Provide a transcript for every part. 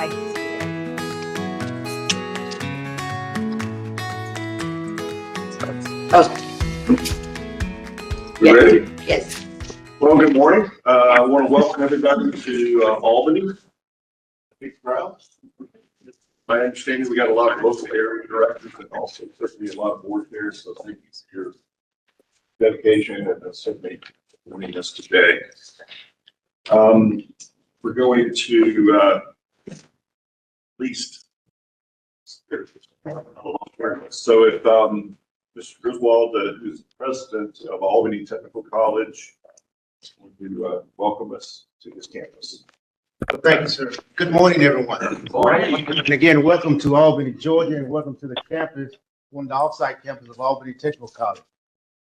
You ready? Yes. Well, good morning. I want to welcome everybody to Albany. Big crowd. My understanding, we got a lot of local area directors and also certainly a lot of board there. So thank you for your dedication and certainly joining us today. We're going to at least. So if Mr. Griswold, who's the president of Albany Technical College, would you welcome us to this campus? Thank you, sir. Good morning, everyone. And again, welcome to Albany, Georgia, and welcome to the campus, one of the offsite campus of Albany Technical College.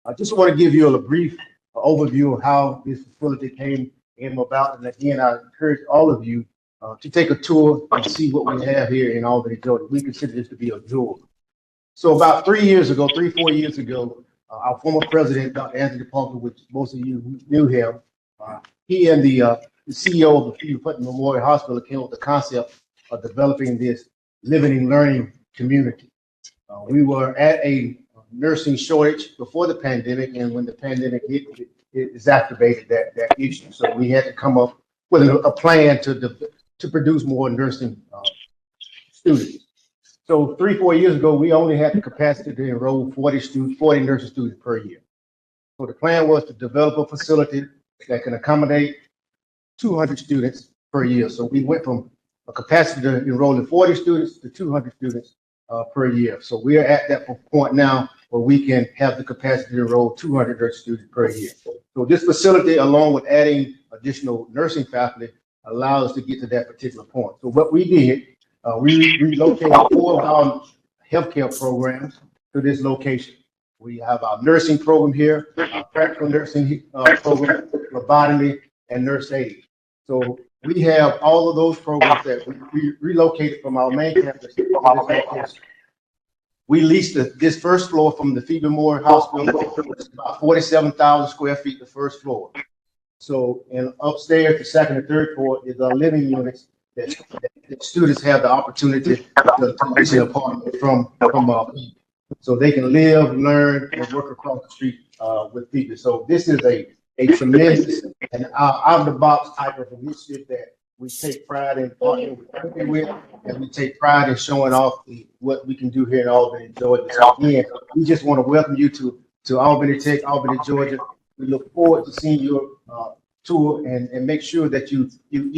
I just want to give you a brief overview of how this facility came about. And again, I encourage all of you to take a tour and see what we have here in Albany, Georgia. We consider this to be a jewel. So about 4 years ago, our former president, Dr. Anthony Parker, which most of you knew him, he and the CEO of the Phoebe Memorial Hospital came up with the concept of developing this living and learning community. We were at a nursing shortage before the pandemic, and when the pandemic hit, it exacerbated that issue. So we had to come up with a plan to produce more nursing students. So 3-4 years ago, we only had the capacity to enroll 40 nursing students per year. So the plan was to develop a facility that can accommodate 200 students per year. So we went from a capacity to enrolling 40 students to 200 students per year. So we are at that point now where we can have the capacity to enroll 200 nursing students per year. So this facility, along with adding additional nursing faculty, allows us to get to that particular point. So what we did, we relocated 4 of our healthcare programs to this location. We have our nursing program here, our practical nursing program, phlebotomy, and nurse aid. So we have all of those programs that we relocated from our main campus. We leased this first floor from the Phoebe Memorial Hospital. It's about 47,000 square feet, the first floor. So, and upstairs, the second and third floor is our living units that students have the opportunity to lease an apartment from Phoebe. So they can live, learn, and work across the street with Phoebe. So this is a tremendous and out-of-the-box type of initiative that we take pride in partnering with, and we take pride in showing off what we can do here in Albany, Georgia. So again, we just want to welcome you to Albany Tech, Albany, Georgia. We look forward to seeing your tour and make sure that you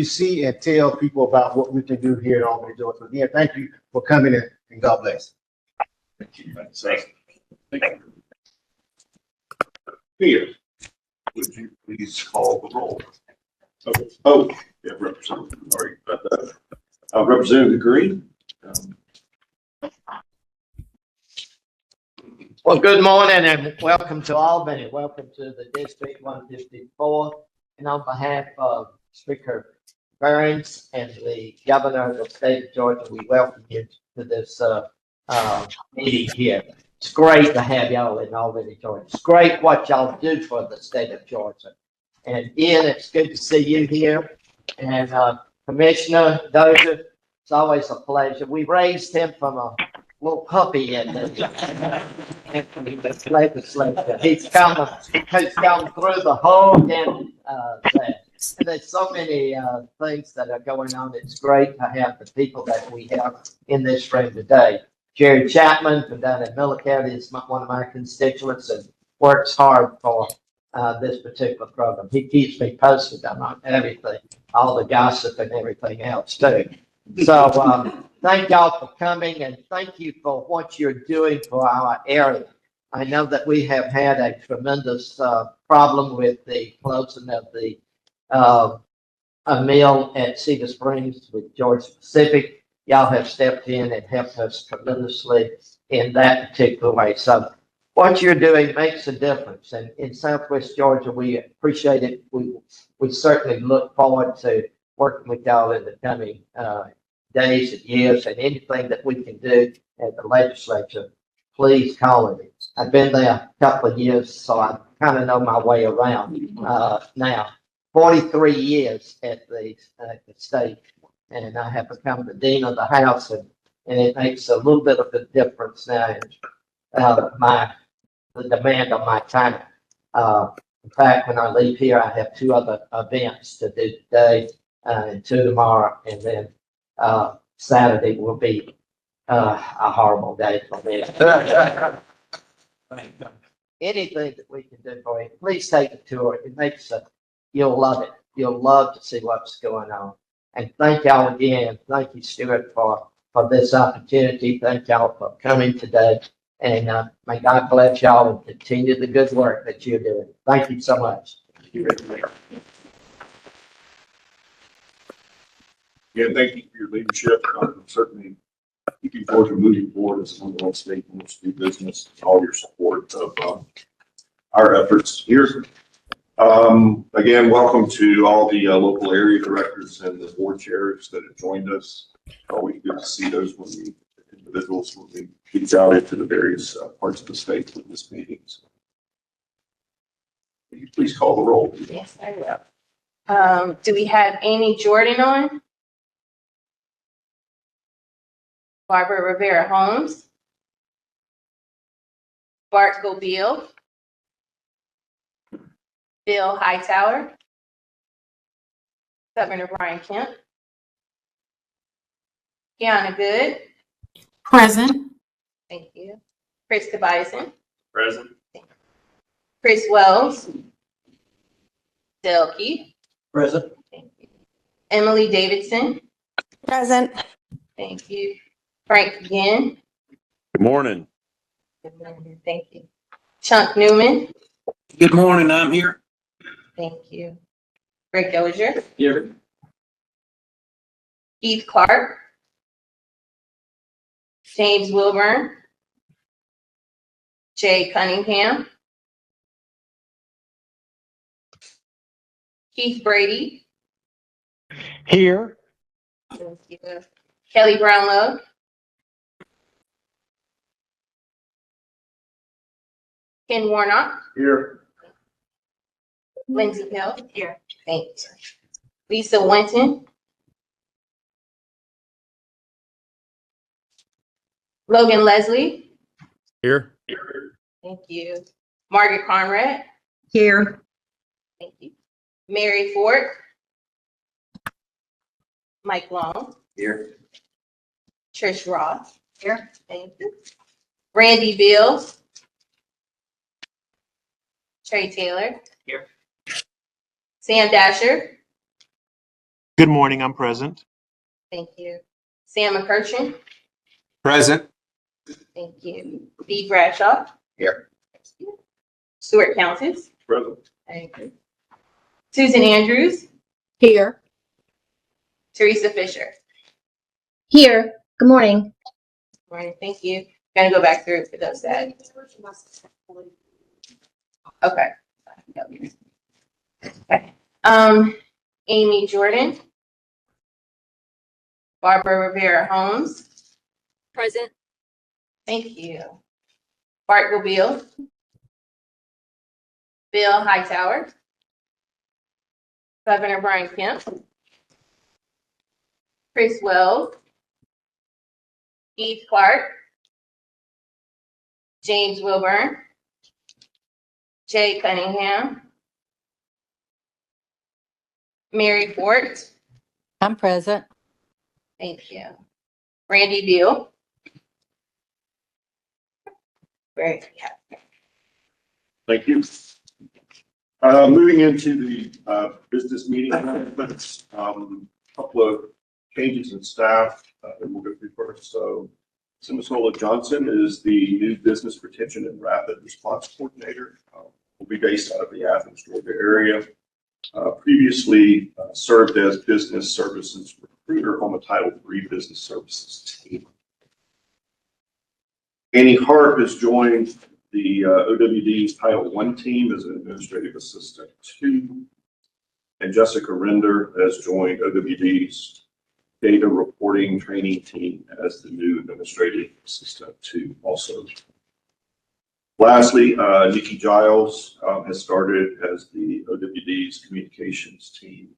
see and tell people about what we can do here in Albany, Georgia. So again, thank you for coming in, and God bless. Thank you. Thank you. Peter, would you please call the roll? Yeah, Representative. Sorry about that. Representative Green. Well, good morning and welcome to Albany. Welcome to the District 154. And on behalf of Speaker Burns and the Governor of the state of Georgia, we welcome you to this meeting here. It's great to have y'all in Albany, Georgia. It's great what y'all do for the state of Georgia. And Ian, it's good to see you here. And Commissioner Dozier, it's always a pleasure. We raised him from a little puppy in the legislature. He's come through the whole gamut there. And there's so many things that are going on. It's great to have the people that we have in this room today. Jerry Chapman from down in Miller County is one of my constituents and works hard for this particular program. He keeps me posted on everything, all the gossip and everything else too. So thank y'all for coming and thank you for what you're doing for our area. I know that we have had a tremendous problem with the closing of the a mill at Cedar Springs with Georgia Pacific. Y'all have stepped in and helped us tremendously in that particular way. So what you're doing makes a difference. And in Southwest Georgia, we appreciate it. We certainly look forward to working with y'all in the coming days and years, and anything that we can do at the legislature, please call me. I've been there a couple of years, so I kind of know my way around now. 43 years at the state and I have become the dean of the house, and it makes a little bit of a difference now in the demand of my time. In fact, when I leave here, I have 2 other events to do today and 2 tomorrow, and then Saturday will be a horrible day for me. Anything that we can do for you, please take a tour. It makes you'll love it. You'll love to see what's going on. And thank y'all again. Thank you, Stuart, for this opportunity. Thank y'all for coming today. And may God bless y'all and continue the good work that you're doing. Thank you so much. Again, thank you for your leadership. Certainly looking forward to moving forward as one of the state wants to do business, and all your support of our efforts here. Again, welcome to all the local area directors and the board chairs that have joined us. Always good to see those individuals when we reach out into the various parts of the state with this meeting. So, will you please call the roll? Yes, I will. Do we have Amy Jordan on? Barbara Rivera Holmes? Bart Gobeil? Bill Hightower? Governor Brian Kemp? Kiana Good? Present. Thank you. Chris Tobiasen? Present. Chris Wells? Dale Keith? Present. Thank you. Emily Davidson? Present. Thank you. Frank again? Good morning. Good morning. Thank you. Chuck Newman? Good morning, I'm here. Thank you. Greg Dozier? Here. Keith Clark? James Wilburn? Jay Cunningham? Keith Brady? Here. Thank you. Kelly Brownlow? Ken Warnock? Here. Lindsay Hill? Here. Thanks. Lisa Winton? Logan Leslie? Here. Thank you. Margaret Conrad? Here. Thank you. Mary Ford? Mike Long? Here. Trish Ross? Here. Thank you. Randy Bills? Trey Taylor? Here. Sam Dasher? Good morning, I'm present. Thank you. Sam McCurchin? Present. Thank you. Steve Bradshaw? Here. Stuart Countess? Present. Thank you. Susan Andrews? Here. Teresa Fisher? Here. Good morning. All right, thank you. Gonna go back through for those that. Okay. Okay. Amy Jordan? Barbara Rivera Holmes? Present. Thank you. Bart Gobeil? Bill Hightower? Governor Brian Kemp? Chris Wells? Keith Clark? James Wilburn? Jay Cunningham? Mary Fort? I'm present. Thank you. Randy Beal? Very good. Thank you. Moving into the business meeting, couple of changes in staff that we'll go through first. So Simisola Johnson is the new business retention and rapid response coordinator. Will be based out of the Athens, Georgia area. Previously served as business services recruiter on the Title III business services team. Annie Hart has joined the OWD's Title I team as an administrative assistant 2, and Jessica Render has joined OWD's data reporting training team as the new administrative assistant 2 also. Lastly, Nikki Giles has started as the OWD's communications team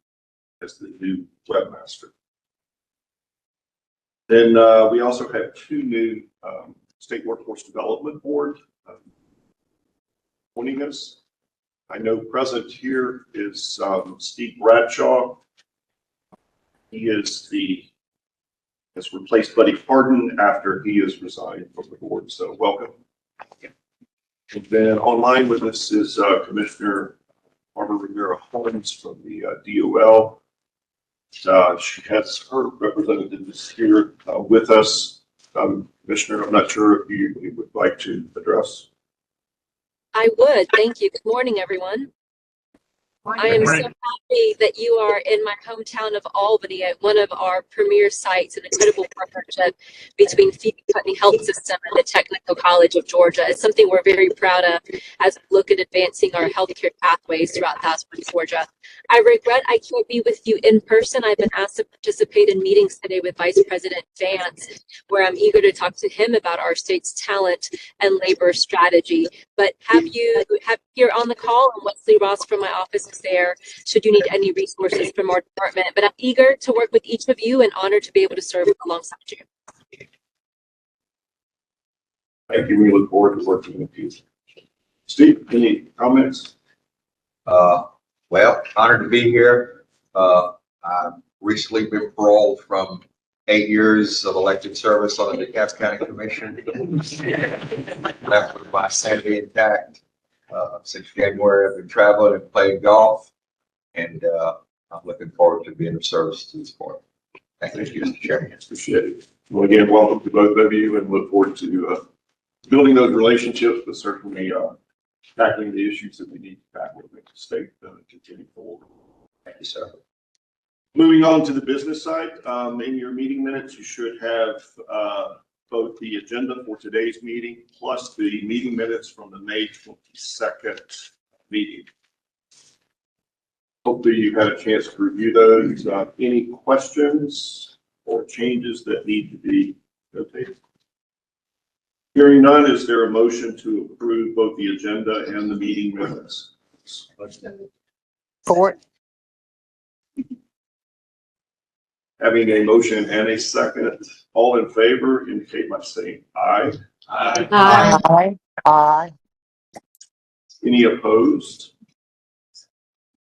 as the new webmaster. Then we also have two new state workforce development board joining us. I know present here is Steve Bradshaw. He has replaced Buddy Hardin after he has resigned from the board. So welcome. And then online with us is Commissioner Barbara Rivera-Holmes from the DOL. She has her representatives here with us. Commissioner, I'm not sure if you would like to address. I would. Thank you. Good morning, everyone. I am so happy that you are in my hometown of Albany at one of our premier sites, an incredible partnership between Phoebe Health System and the Technical College of Georgia. It's something we're very proud of as we look at advancing our healthcare pathways throughout Southwest Georgia. I regret I can't be with you in person. I've been asked to participate in meetings today with Vice President Vance, where I'm eager to talk to him about our state's talent and labor strategy. But have here on the call, and Wesley Ross from my office is there should you need any resources from our department. But I'm eager to work with each of you and honored to be able to serve alongside you. Thank you. We look forward to working with you. Steve, any comments? Well, honored to be here. I've recently been paroled from 8 years of elected service on the DeKalb County Commission. Left with my sanity intact. Since January, I've been traveling and playing golf, and I'm looking forward to being of service to this board. Thank you, Mr. Chairman. Appreciate it. Well, again, welcome to both of you, and look forward to building those relationships, but certainly tackling the issues that we need to tackle to make the state continue forward. Thank you, sir. Moving on to the business side, in your meeting minutes, you should have both the agenda for today's meeting plus the meeting minutes from the May 22nd meeting. Hopefully you've had a chance to review those. Any questions or changes that need to be notated? Hearing none, is there a motion to approve both the agenda and the meeting minutes? Ford. Having a motion and a second, all in favor indicate by saying aye. Aye. Aye. Aye. Any opposed?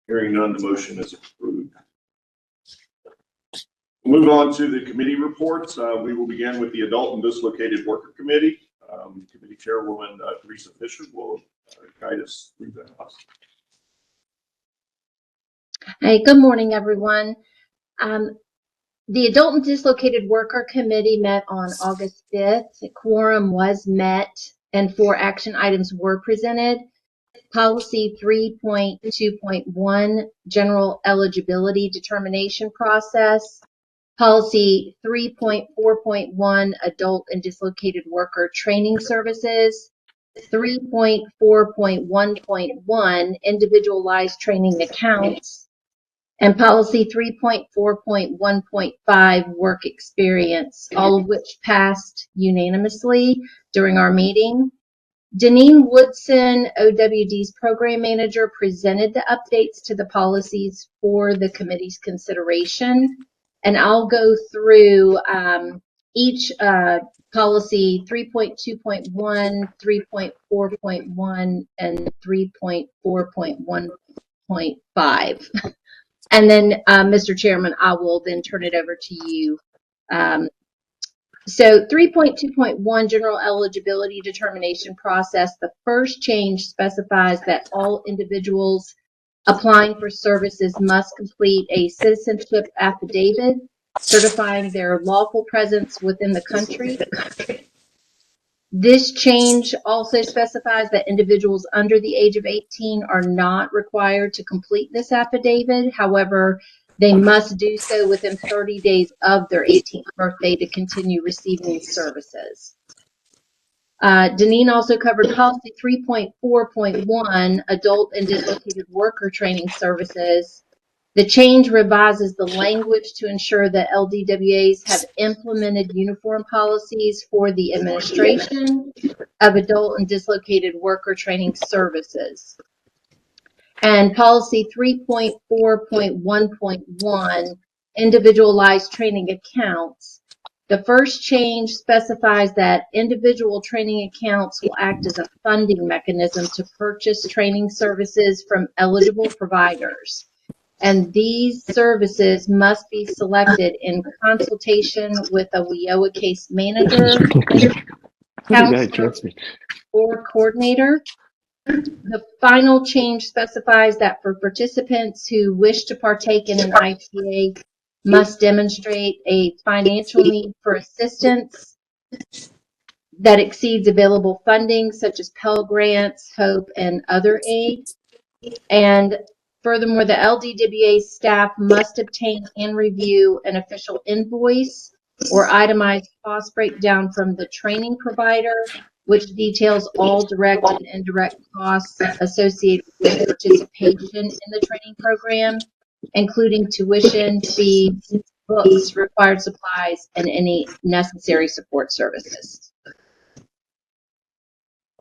Hearing none, the motion is approved. We'll move on to the committee reports. We will begin with the Adult and Dislocated Worker Committee. Committee Chairwoman Teresa Fisher will guide us through that. Hey, good morning, everyone. The Adult and Dislocated Worker Committee met on August 5th. A quorum was met and 4 action items were presented. Policy 3.2.1, General Eligibility Determination Process. Policy 3.4.1, Adult and Dislocated Worker Training Services. 3.4.1.1, Individualized Training Accounts. And policy 3.4.1.5, work experience, all of which passed unanimously during our meeting. Deneen Woodson, OWD's program manager, presented the updates to the policies for the committee's consideration. And I'll go through each policy 3.2.1, 3.4.1, and 3.4.1.5. And then, Mr. Chairman, I will then turn it over to you. So 3.2.1, General Eligibility Determination Process. The first change specifies that all individuals applying for services must complete a citizenship affidavit certifying their lawful presence within the country. This change also specifies that individuals under the age of 18 are not required to complete this affidavit. However, they must do so within 30 days of their 18th birthday to continue receiving services. Deneen also covered policy 3.4.1, Adult and Dislocated Worker Training Services. The change revises the language to ensure that LDWAs have implemented uniform policies for the administration of adult and dislocated worker training services. And policy 3.4.1.1, individualized training accounts. The first change specifies that individual training accounts will act as a funding mechanism to purchase training services from eligible providers. And these services must be selected in consultation with a WIOA case manager, counselor, or coordinator. The final change specifies that for participants who wish to partake in an ITA must demonstrate a financial need for assistance that exceeds available funding, such as Pell Grants, HOPE, and other aid. And furthermore, the LDWA staff must obtain and review an official invoice or itemized cost breakdown from the training provider, which details all direct and indirect costs associated with participation in the training program, including tuition, fees, books, required supplies, and any necessary support services.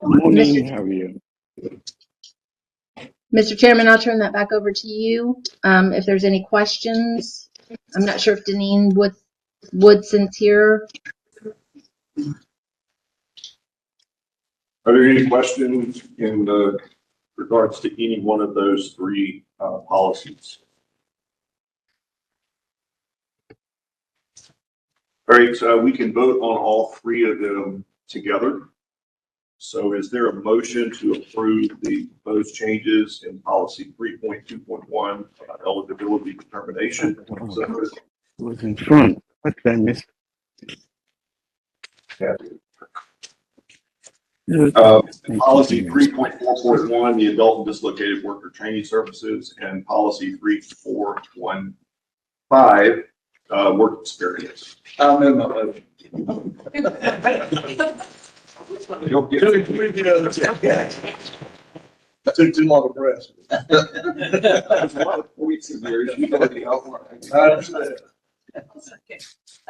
Morning, how are you? Mr. Chairman, I'll turn that back over to you. If there's any questions, I'm not sure if Deneen Woodson's here. Are there any questions in regards to any one of those three policies? All right, so we can vote on all three of them together. So is there a motion to approve the proposed changes in policy 3.2.1 eligibility determination? So, Was in front. What did I miss? Policy 3.4.1, the adult and dislocated worker training services, and policy 3.4.15, work experience. I'll move my motion. You'll get Took too long a breath. There's a lot of points in there. You know the outline. I understand.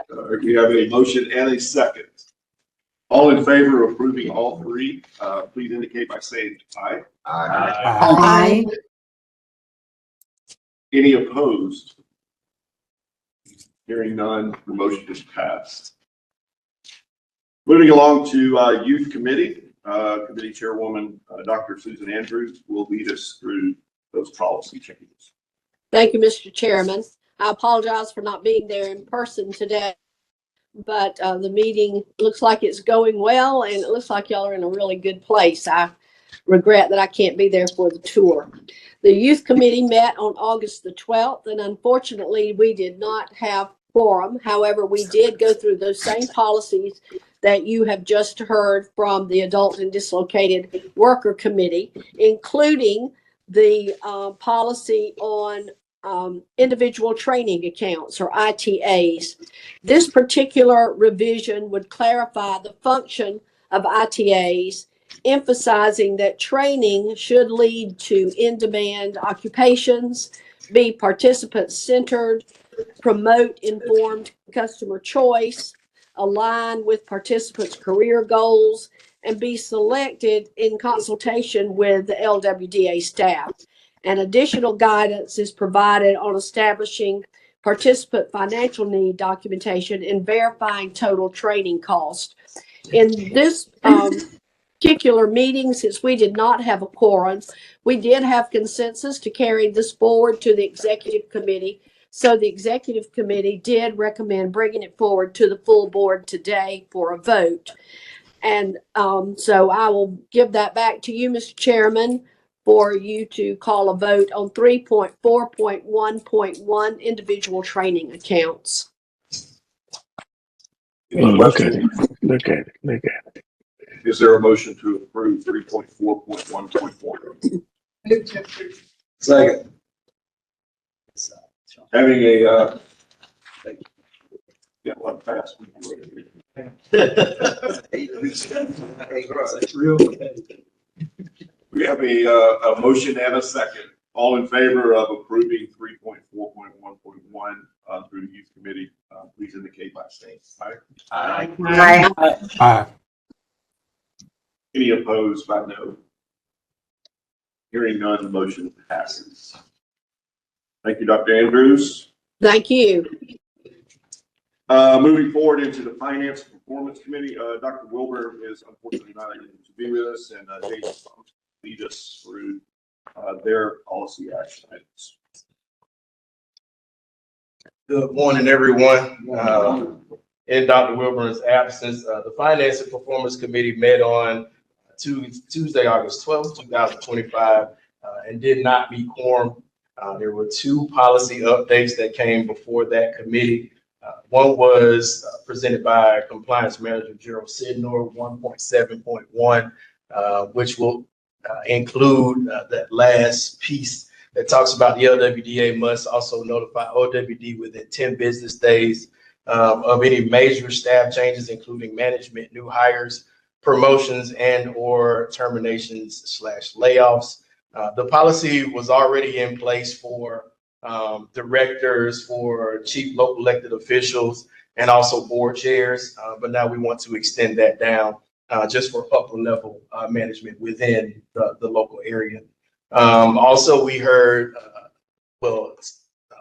Do you have a motion and a second? All in favor of approving all three, please indicate by saying aye. Aye. Any opposed? Hearing none, the motion is passed. Moving along to Youth Committee. Committee Chairwoman, Dr. Susan Andrews will lead us through those policy changes. Thank you, Mr. Chairman. I apologize for not being there in person today, but the meeting looks like it's going well, and it looks like y'all are in a really good place. I regret that I can't be there for the tour. The Youth Committee met on August the 12th, and unfortunately, we did not have quorum. However, we did go through those same policies that you have just heard from the Adult and Dislocated Worker Committee, including the policy on individual training accounts, or ITAs. This particular revision would clarify the function of ITAs, emphasizing that training should lead to in-demand occupations, be participant-centered, promote informed customer choice, align with participants' career goals, and be selected in consultation with the LWDA staff. And additional guidance is provided on establishing participant financial need documentation and verifying total training cost. In this particular meeting, since we did not have a quorum, we did have consensus to carry this forward to the executive committee. So the executive committee did recommend bringing it forward to the full board today for a vote. And so I will give that back to you, Mr. Chairman, for you to call a vote on 3.4.1.1 individual training accounts. Look at it. Look at it. Look at it. Is there a motion to approve 3.4.1.4? Second. Having a, yeah, one fast. We have a motion and a second. All in favor of approving 3.4.1.1 through the Youth Committee, please indicate by saying aye. Aye. Any opposed by no? Hearing none, the motion passes. Thank you, Dr. Andrews. Thank you. Moving forward into the Finance and Performance Committee, Dr. Wilbur is unfortunately not able to be with us, and James lead us through their policy action items. Good morning, everyone. In Dr. Wilburn's absence, the Finance and Performance Committee met on Tuesday, August 12th, 2025, and did not meet quorum. There were two policy updates that came before that committee. One was presented by Compliance Manager Gerald Sidnor, 1.7.1, which will include that last piece that talks about the LWDA must also notify OWD within 10 business days of any major staff changes, including management, new hires, promotions, and or terminations / layoffs. The policy was already in place for directors, for chief local elected officials, and also board chairs. But now we want to extend that down just for upper level management within the local area. Also, we heard,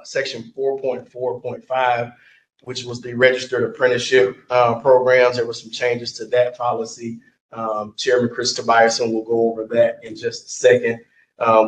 section 4.4.5, which was the registered apprenticeship programs. There were some changes to that policy. Chairman Chris Tobiason will go over that in just a second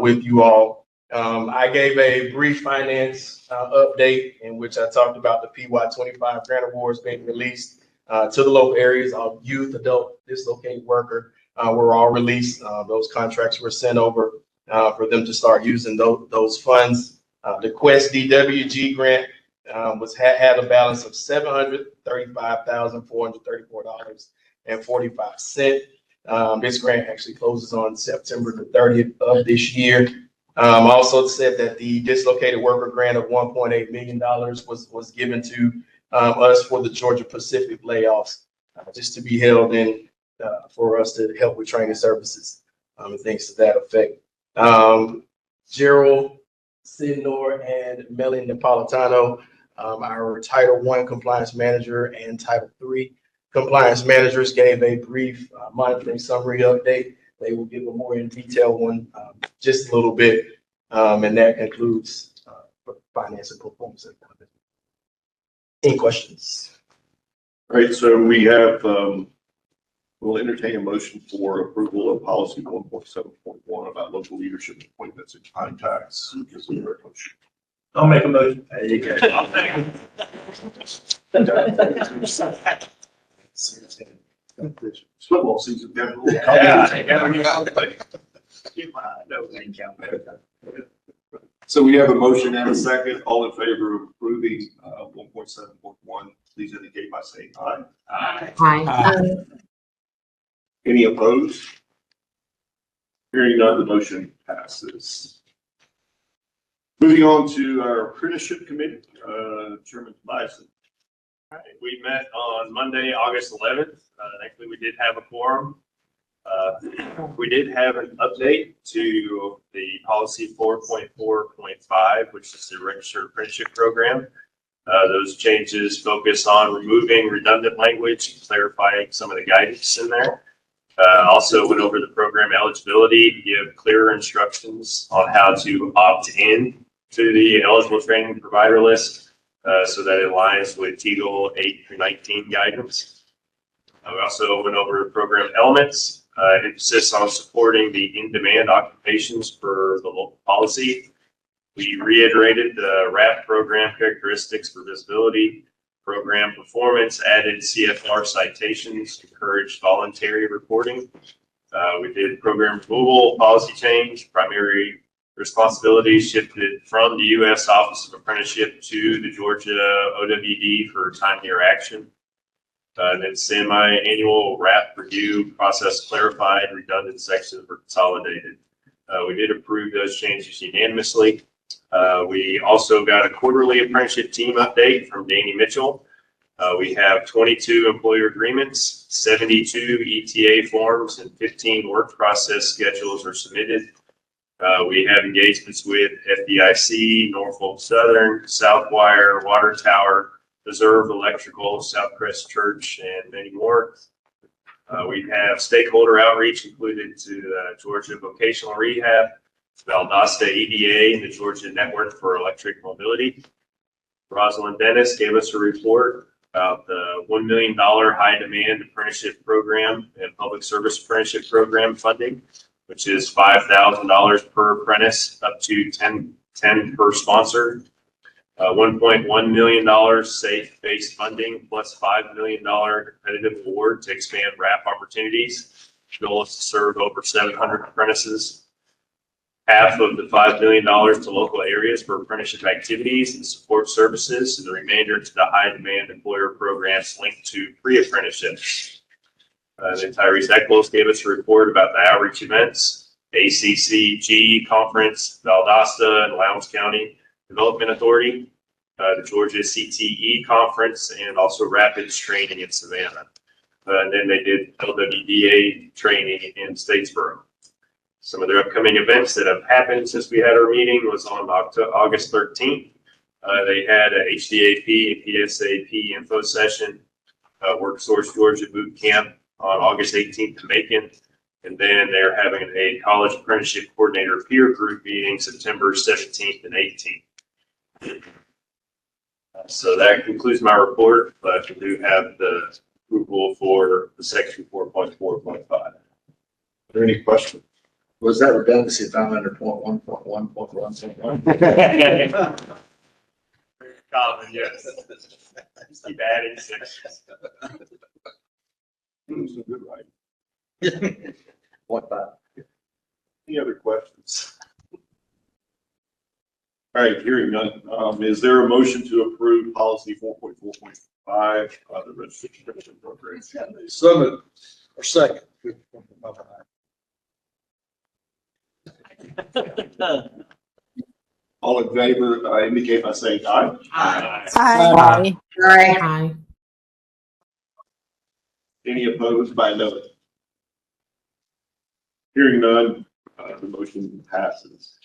with you all. I gave a brief finance update in which I talked about the PY25 grant awards being released to the local areas of youth, adult, dislocated worker were all released. Those contracts were sent over for them to start using those funds. The Quest DWG grant had a balance of $735,434.45. This grant actually closes on September the 30th of this year. Also said that the dislocated worker grant of $1.8 million was given to us for the Georgia Pacific layoffs, just to be held in for us to help with training services and things to that effect. Gerald Sidnor and Melanie Napolitano, our Title I compliance manager and Title III compliance managers, gave a brief monitoring summary update. They will give a more in detail one just a little bit, and that concludes finance and performance. Any questions? All right, so we have, we'll entertain a motion for approval of policy 1.7.1 about local leadership appointments and contacts. Is there a motion? I'll make a motion. There you go. Football season. So we have a motion and a second. All in favor of approving 1.7.1, please indicate by saying aye. Aye. Any opposed? Hearing none, the motion passes. Moving on to our apprenticeship committee, Chairman Bison. We met on Monday, August 11th. Thankfully, we did have a quorum. We did have an update to the policy 4.4.5, which is the registered apprenticeship program. Those changes focus on removing redundant language and clarifying some of the guidance in there. Also went over the program eligibility to give clearer instructions on how to opt in to the eligible training provider list so that it aligns with TEAGL 8-19 guidance. We also went over program elements, emphasis on supporting the in-demand occupations for the local policy. We reiterated the RAP program characteristics for visibility, program performance, added CFR citations, encouraged voluntary reporting. We did program removal, policy change, primary responsibilities shifted from the U.S. Office of Apprenticeship to the Georgia OWD for timelier action. And then semi-annual RAP review process clarified, redundant sections were consolidated. We did approve those changes unanimously. We also got a quarterly apprenticeship team update from Danny Mitchell. We have 22 employer agreements, 72 ETA forms, and 15 work process schedules are submitted. We have engagements with FDIC, Norfolk Southern, Southwire, Water Tower, Reserve Electrical, Southcrest Church, and many more. We have stakeholder outreach included to Georgia Vocational Rehab, Valdosta EDA, and the Georgia Network for Electric Mobility. Rosalind Dennis gave us a report about the $1 million high demand apprenticeship program and public service apprenticeship program funding, which is $5,000 per apprentice, up to 10 per sponsor. $1.1 million safe-based funding plus $5 million competitive award to expand RAP opportunities. The goal is to serve over 700 apprentices. Half of the $5 million to local areas for apprenticeship activities and support services, and the remainder to the high demand employer programs linked to pre-apprenticeships. Then Tyrese Eckles gave us a report about the outreach events, ACCG conference, Valdosta and Lowndes County Development Authority, the Georgia CTE conference, and also Rapids training in Savannah. And then they did LWDA training in Statesboro. Some of their upcoming events that have happened since we had our meeting was on August 13th. They had a HDAP and PSAP info session, WorkSource Georgia boot camp on August 18th in Macon. And then they're having a college apprenticeship coordinator peer group meeting September 17th and 18th. So that concludes my report, but we do have the approval for the section 4.4.5. Are there any questions? Was that redundancy if I'm under point 1.1.1.1? Very common, yes. Just keep adding sections. Good, right? Point 5. Any other questions? All right, hearing none. Is there a motion to approve policy 4.4.5, the registration program? So moved. Or second. All in favor, indicate by saying aye. Aye. Aye. Any opposed by no? Hearing none, the motion passes.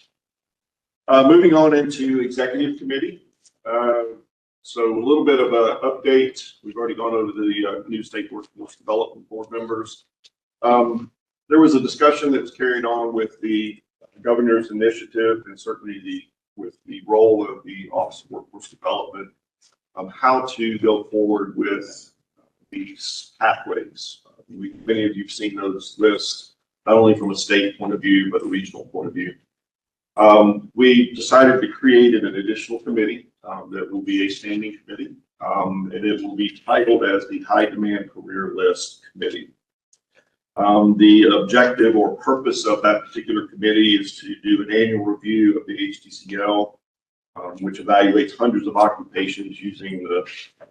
Moving on into executive committee. So a little bit of an update. We've already gone over the new state workforce development board members. There was a discussion that was carried on with the governor's initiative and certainly with the role of the Office of Workforce Development, how to go forward with these pathways. Many of you have seen those lists, not only from a state point of view, but a regional point of view. We decided to create an additional committee that will be a standing committee, and it will be titled as the High Demand Career List Committee. The objective or purpose of that particular committee is to do an annual review of the HDCL, which evaluates hundreds of occupations using the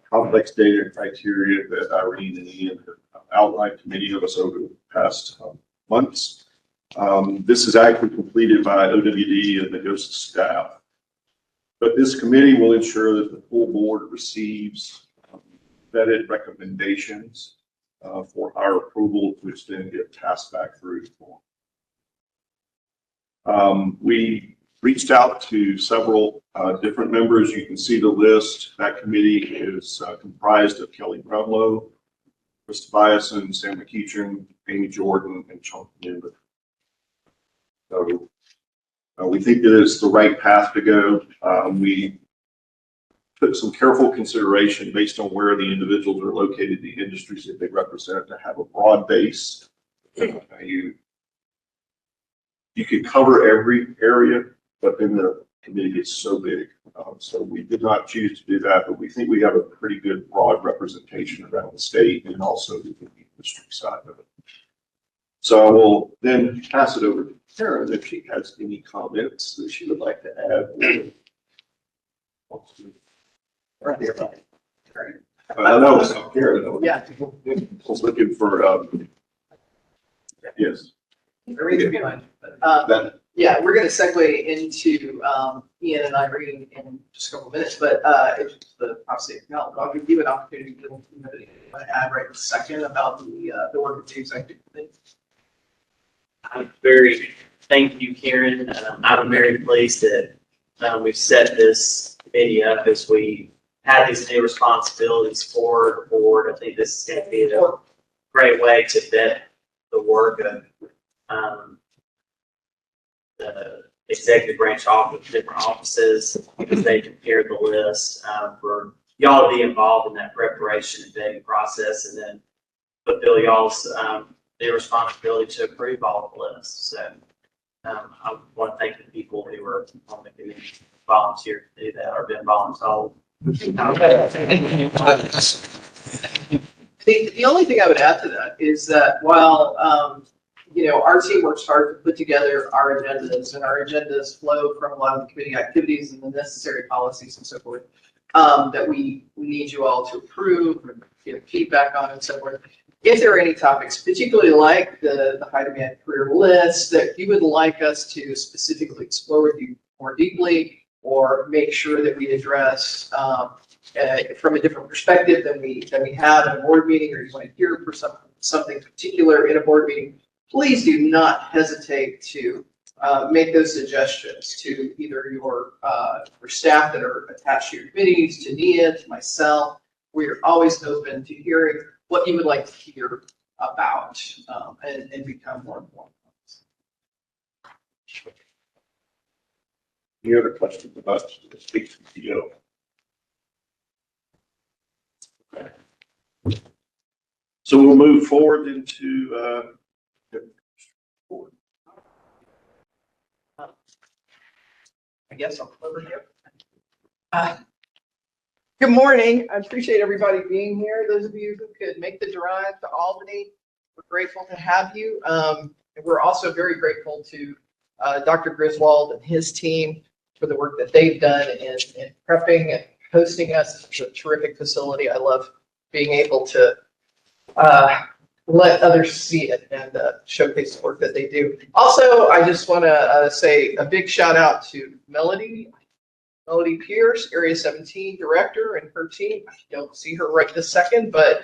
complex data and criteria that Irene and Ian have outlined to many of us over the past months. This is actually completed by OWD and the GOST staff. But this committee will ensure that the full board receives vetted recommendations for our approval, which then get tasked back through. We reached out to several different members. You can see the list. That committee is comprised of Kelly Brumlow, Krista Biason, Sam McEachern, Amy Jordan, and Chunk Newman. So we think that it's the right path to go. We took some careful consideration based on where the individuals are located, the industries that they represent, to have a broad base. You could cover every area, but then the committee gets so big. So we did not choose to do that, but we think we have a pretty good broad representation around the state and also the industry side of it. So I will then pass it over to Karen if she has any comments that she would like to add. Right there, right. I know it's not Karen. Yeah. I was looking for, yes. Yeah, we're going to segue into Ian and Irene in just a couple of minutes, but if the obviously I'll give you an opportunity to add right in a second about the work of the executive committee. Thank you, Karen. I'm very pleased that we've set this committee up as we have these new responsibilities for the board. I think this is going to be a great way to vet the work of the executive branch office, different offices, because they compare the list for y'all to be involved in that preparation and vetting process, and then fulfill y'all's their responsibility to approve all the lists. So I want to thank the people who were on the committee, volunteered to do that, or been voluntold. The only thing I would add to that is that while, our team works hard to put together our agendas, and our agendas flow from a lot of the committee activities and the necessary policies and so forth, that we need you all to approve and give feedback on and so forth. If there are any topics, particularly like the high demand career list, that you would like us to specifically explore with you more deeply, or make sure that we address from a different perspective than we have in a board meeting, or you want to hear for something particular in a board meeting, please do not hesitate to make those suggestions to either your staff that are attached to your committees, to Nia, to myself. We're always open to hearing what you would like to hear about and become more informed. Any other questions about the speak CEO? Okay. So we'll move forward into I guess I'll close it here. Good morning. I appreciate everybody being here. Those of you who could make the drive to Albany, we're grateful to have you. And we're also very grateful to Dr. Griswold and his team for the work that they've done in prepping and hosting us. It's a terrific facility. I love being able to let others see it and showcase the work that they do. Also, I just want to say a big shout out to Melody Pierce, Area 17 Director, and her team. I don't see her right this second, but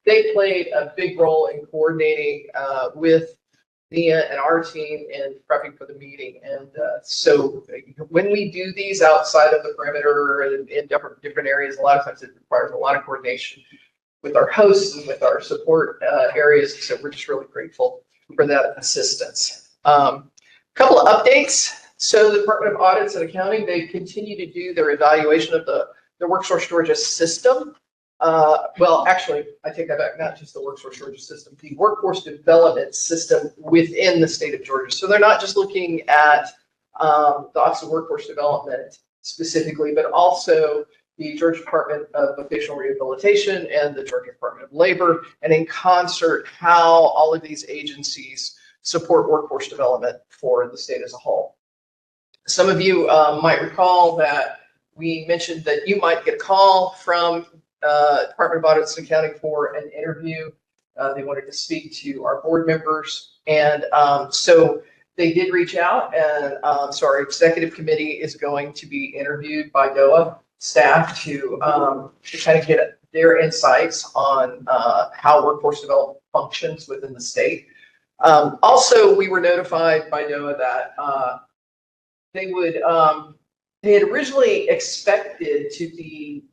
they played a big role in coordinating with Nia and our team in prepping for the meeting. And so when we do these outside of the perimeter and in different areas, a lot of times it requires a lot of coordination with our hosts and with our support areas. So we're just really grateful for that assistance. Couple of updates. So the Department of Audits and Accounting, they continue to do their evaluation of the WorkSource Georgia system. Well, actually, I take that back, not just the WorkSource Georgia system, the workforce development system within the state of Georgia. So they're not just looking at the Office of Workforce Development specifically, but also the Georgia Department of Vocational Rehabilitation and the Georgia Department of Labor, and in concert, how all of these agencies support workforce development for the state as a whole. Some of you might recall that we mentioned that you might get a call from Department of Audits and Accounting for an interview. They wanted to speak to our board members. And so they did reach out, and so our executive committee is going to be interviewed by DOA staff to kind of get their insights on how workforce development functions within the state. Also, we were notified by DOA that they had originally expected to be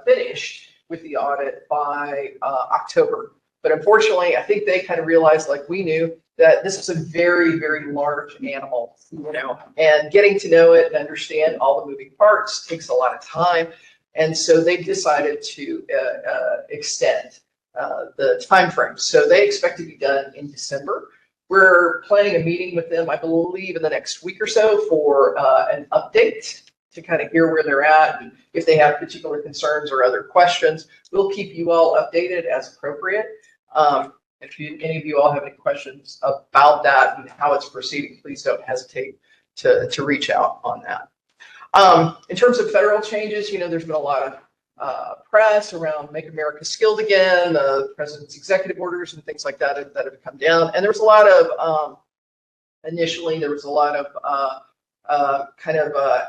finished with the audit by October. But unfortunately, I think they kind of realized, like we knew, that this is a very, very large animal, and getting to know it and understand all the moving parts takes a lot of time. And so they decided to extend the time frame. So they expect to be done in December. We're planning a meeting with them, I believe, in the next week or so for an update to kind of hear where they're at. And if they have particular concerns or other questions, we'll keep you all updated as appropriate. If any of you all have any questions about that and how it's proceeding, please don't hesitate to reach out on that. In terms of federal changes, there's been a lot of press around Make America Skilled Again, the president's executive orders and things like that have come down. And there was a lot of, initially, there was a lot of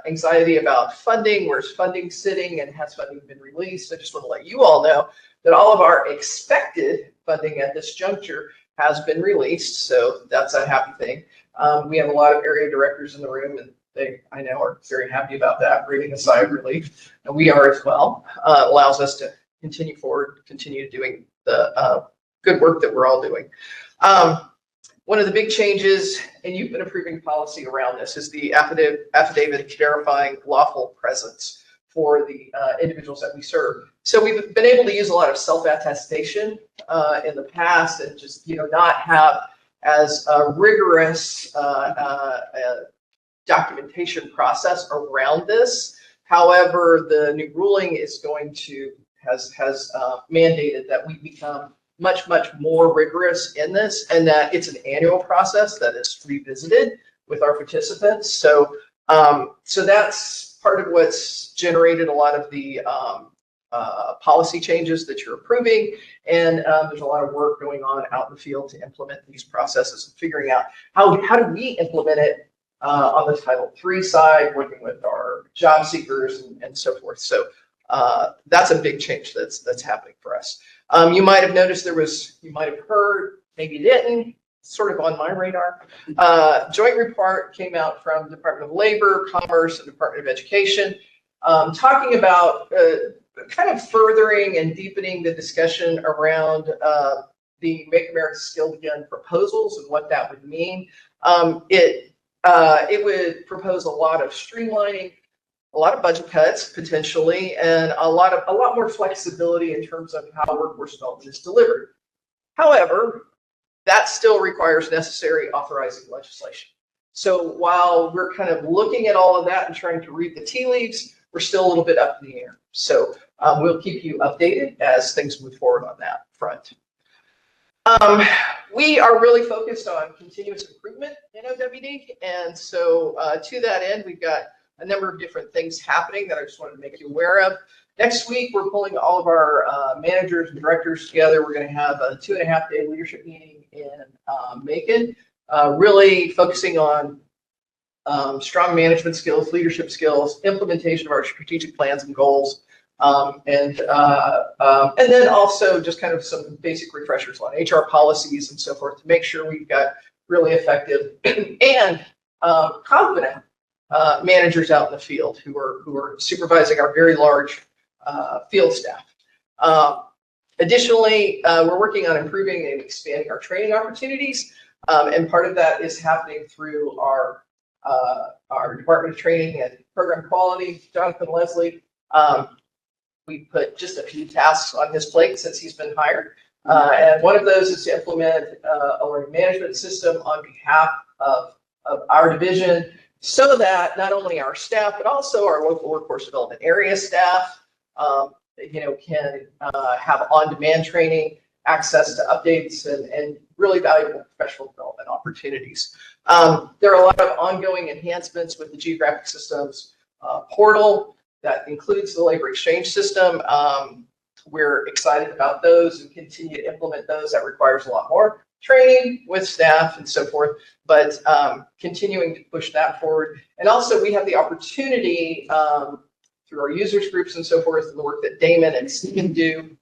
anxiety about funding. Where's funding sitting and has funding been released? I just want to let you all know that all of our expected funding at this juncture has been released. So that's a happy thing. We have a lot of area directors in the room, and they, I know, are very happy about that, breathing a sigh of relief. And we are as well. Allows us to continue forward, continue doing the good work that we're all doing. One of the big changes, and you've been approving policy around this, is the affidavit verifying lawful presence for the individuals that we serve. So we've been able to use a lot of self-attestation in the past, and just not have as rigorous documentation process around this. However, the new ruling is going to has mandated that we become much more rigorous in this, and that it's an annual process that is revisited with our participants. So so that's part of what's generated a lot of the policy changes that you're approving. And there's a lot of work going on out in the field to implement these processes and figuring out how do we implement it on the Title III side, working with our job seekers and so forth. So that's a big change that's happening for us. You might have noticed you might have heard, maybe you didn't, sort of on my radar. Joint report came out from Department of Labor, Commerce, and Department of Education, talking about kind of furthering and deepening the discussion around the Make America Skilled Again proposals and what that would mean. It would propose a lot of streamlining, a lot of budget cuts potentially, and a lot more flexibility in terms of how workforce development is delivered. However, that still requires necessary authorizing legislation. So while we're kind of looking at all of that and trying to read the tea leaves, we're still a little bit up in the air. So we'll keep you updated as things move forward on that front. We are really focused on continuous improvement in OWD. And so to that end, we've got a number of different things happening that I just wanted to make you aware of. Next week, we're pulling all of our managers and directors together. We're going to have a 2.5-day leadership meeting in Macon, really focusing on strong management skills, leadership skills, implementation of our strategic plans and goals, and then also just kind of some basic refreshers on HR policies and so forth to make sure we've got really effective and confident managers out in the field who are supervising our very large field staff. Additionally, we're working on improving and expanding our training opportunities, and part of that is happening through our Department of Training and Program Quality. Jonathan Leslie, we put just a few tasks on his plate since he's been hired, and one of those is to implement a learning management system on behalf of our division, so that not only our staff but also our local workforce development area staff can have on-demand training, access to updates, and really valuable professional development opportunities. There are a lot of ongoing enhancements with the geographic systems portal that includes the labor exchange system. We're excited about those and continue to implement those. That requires a lot more training with staff and so forth, but continuing to push that forward. And also we have the opportunity through our users groups and so forth, and the work that Damon and Stephen do,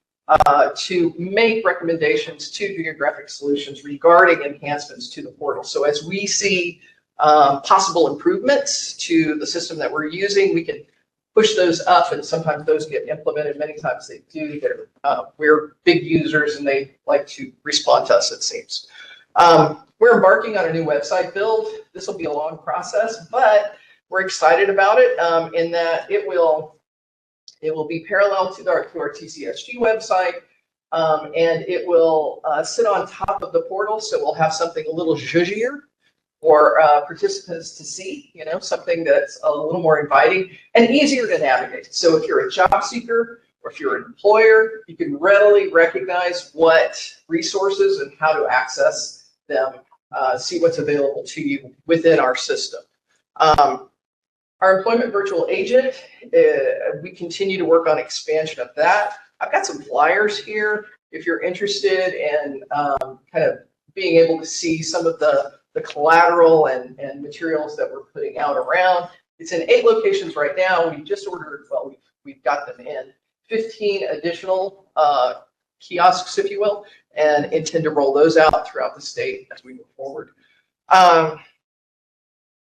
to make recommendations to geographic solutions regarding enhancements to the portal. So as we see possible improvements to the system that we're using, we can push those up, and sometimes those get implemented. Many times they do. We're big users and they like to respond to us, it seems. We're embarking on a new website build. This will be a long process, but we're excited about it in that it will be parallel to our TCSG website, and it will sit on top of the portal. So we'll have something a little zhuzhier for participants to see, something that's a little more inviting and easier to navigate. So if you're a job seeker or if you're an employer, you can readily recognize what resources and how to access them, see what's available to you within our system. Our employment virtual agent, we continue to work on expansion of that. I've got some flyers here if you're interested in kind of being able to see some of the collateral and materials that we're putting out around. It's in 8 locations right now. We just ordered, well, we've got them in 15 additional kiosks, if you will, and intend to roll those out throughout the state as we move forward.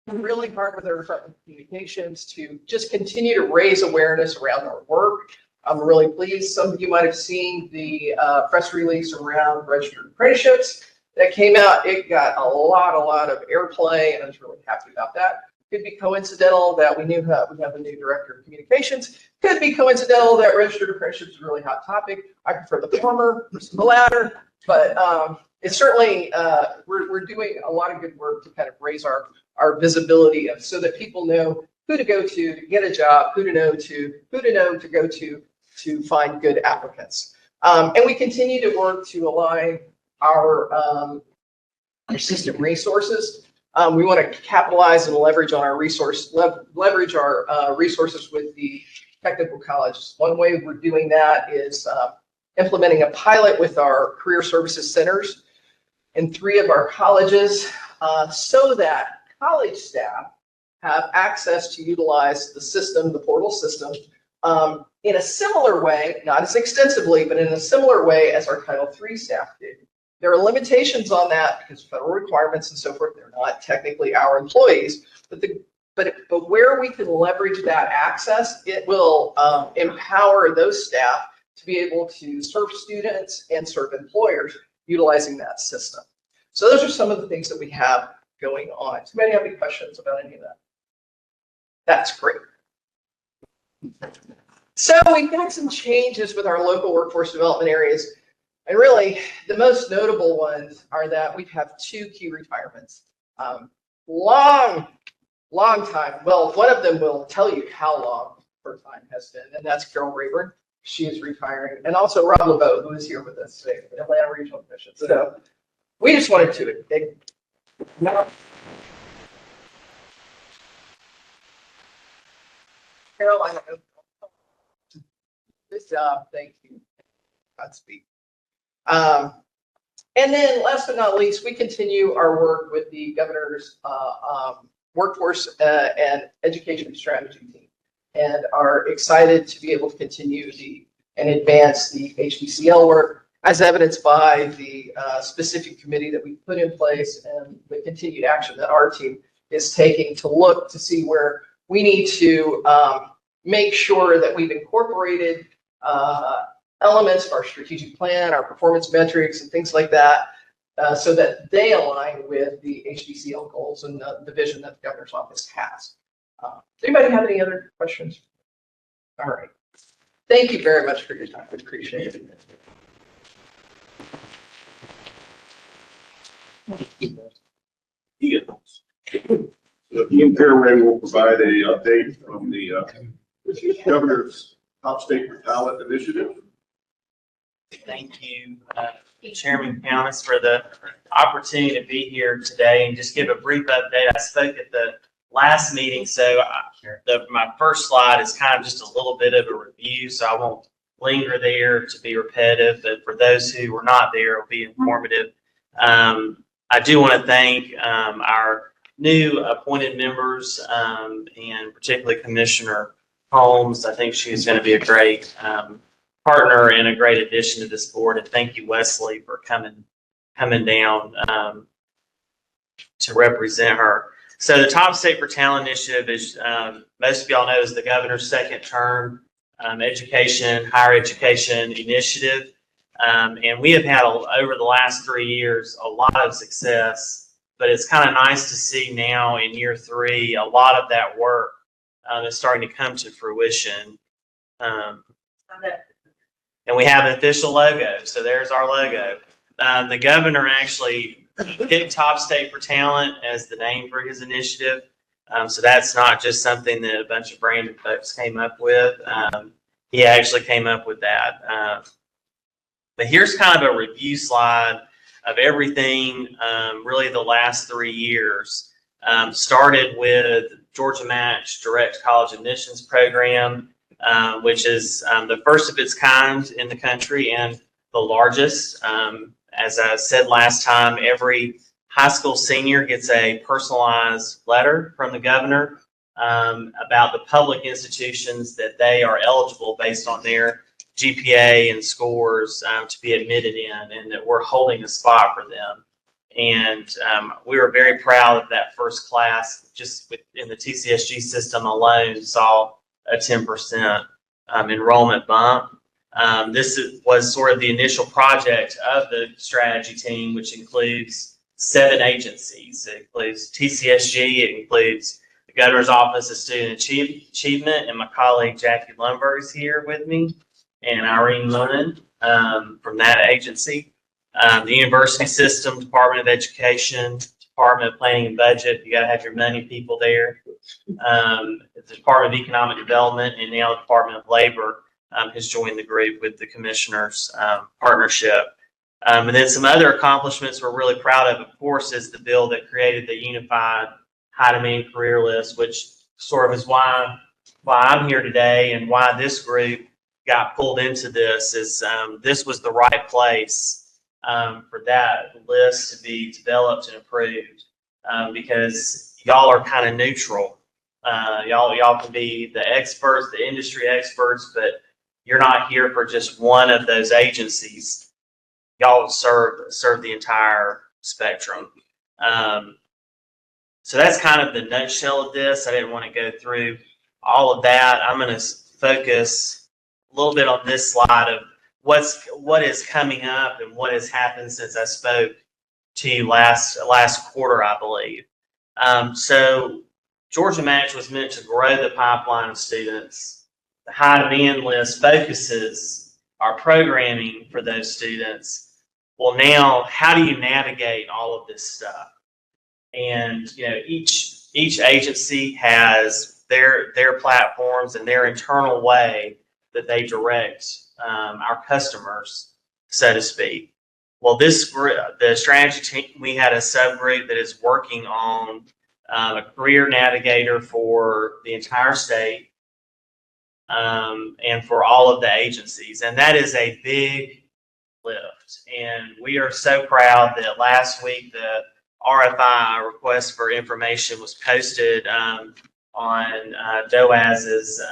Really hard with our Department of Communications to just continue to raise awareness around our work. I'm really pleased. Some of you might have seen the press release around registered apprenticeships that came out. It got a lot of airplay, and I was really happy about that. Could be coincidental that we have a new director of communications. Could be coincidental that registered apprenticeship is a really hot topic. I prefer the former versus the latter, but it's certainly we're doing a lot of good work to kind of raise our visibility so that people know who to go to get a job, who to know to go to find good applicants. And we continue to work to align our system resources. We want to capitalize and leverage on our resources with the technical colleges. One way we're doing that is implementing a pilot with our career services centers in 3 of our colleges so that college staff have access to utilize the system, the portal system, in a similar way, not as extensively, but in a similar way as our Title III staff do. There are limitations on that because of federal requirements and so forth. They're not technically our employees, but where we can leverage that access, it will empower those staff to be able to serve students and serve employers utilizing that system. So those are some of the things that we have going on. Does anybody have any questions about any of that? That's great. So we've got some changes with our local workforce development areas. And really, the most notable ones are that we have 2 key retirements. Long time. Well, one of them will tell you how long her time has been, and that's Carol Rayburn. She is retiring. And also Rob LeBeau, who is here with us today, the Atlanta Regional Commission. So we just wanted to Carol, I don't know. Good job. Thank you. Godspeed. And then last but not least, we continue our work with the governor's workforce and education strategy team and are excited to be able to continue and advance the HBCL work as evidenced by the specific committee that we put in place and the continued action that our team is taking to look to see where we need to make sure that we've incorporated elements of our strategic plan, our performance metrics, and things like that, so that they align with the HBCL goals and the vision that the governor's office has. Does anybody have any other questions? All right. Thank you very much for your time. I appreciate it. So Ian Fairway will provide a update from the governor's Top State for Talent initiative. Thank you, Chairman Countess, for the opportunity to be here today and just give a brief update. I spoke at the last meeting, so my first slide is kind of just a little bit of a review, so I won't linger there to be repetitive, but for those who were not there, it'll be informative. I do want to thank our new appointed members and particularly Commissioner Holmes. I think she's going to be a great partner and a great addition to this board. And thank you, Wesley, for coming down to represent her. So the Top State for Talent initiative is, most of y'all know, is the governor's second term higher education initiative. And we have had, over the last 3 years, a lot of success, but it's kind of nice to see now in year 3, a lot of that work is starting to come to fruition. And we have an official logo. So there's our logo. The governor actually picked Top State for Talent as the name for his initiative. So that's not just something that a bunch of branded folks came up with. He actually came up with that. But here's kind of a review slide of everything, really the last 3 years. Started with Georgia Match Direct College Admissions Program, which is the first of its kind in the country and the largest. As I said last time, every high school senior gets a personalized letter from the governor about the public institutions that they are eligible based on their GPA and scores to be admitted in, and that we're holding a spot for them. And we were very proud of that first class. Just in the TCSG system alone, saw a 10% enrollment bump. This was sort of the initial project of the strategy team, which includes 7 agencies. It includes TCSG, it includes the Governor's Office of Student Achievement, and my colleague Jackie Lundberg is here with me, and Irene Lunan from that agency. The University System, Department of Education, Department of Planning and Budget. You got to have your money people there. The Department of Economic Development and now the Department of Labor has joined the group with the commissioners partnership. And then some other accomplishments we're really proud of course, is the bill that created the unified high demand career list, which sort of is why I'm here today and why this group got pulled into this. Is this was the right place for that list to be developed and approved, because y'all are kind of neutral. Y'all can be the experts, the industry experts, but you're not here for just one of those agencies. Y'all serve the entire spectrum. So that's kind of the nutshell of this. I didn't want to go through all of that. I'm going to focus a little bit on this slide of what is coming up and what has happened since I spoke to you last quarter, I believe. So Georgia Match was meant to grow the pipeline of students. The high demand list focuses our programming for those students. Well, now how do you navigate all of this stuff? And each agency has their platforms and their internal way that they direct our customers, so to speak. Well, this group, the strategy team, we had a subgroup that is working on a career navigator for the entire state and for all of the agencies, and that is a big lift. And we are so proud that last week the RFI, request for information, was posted on DOAS's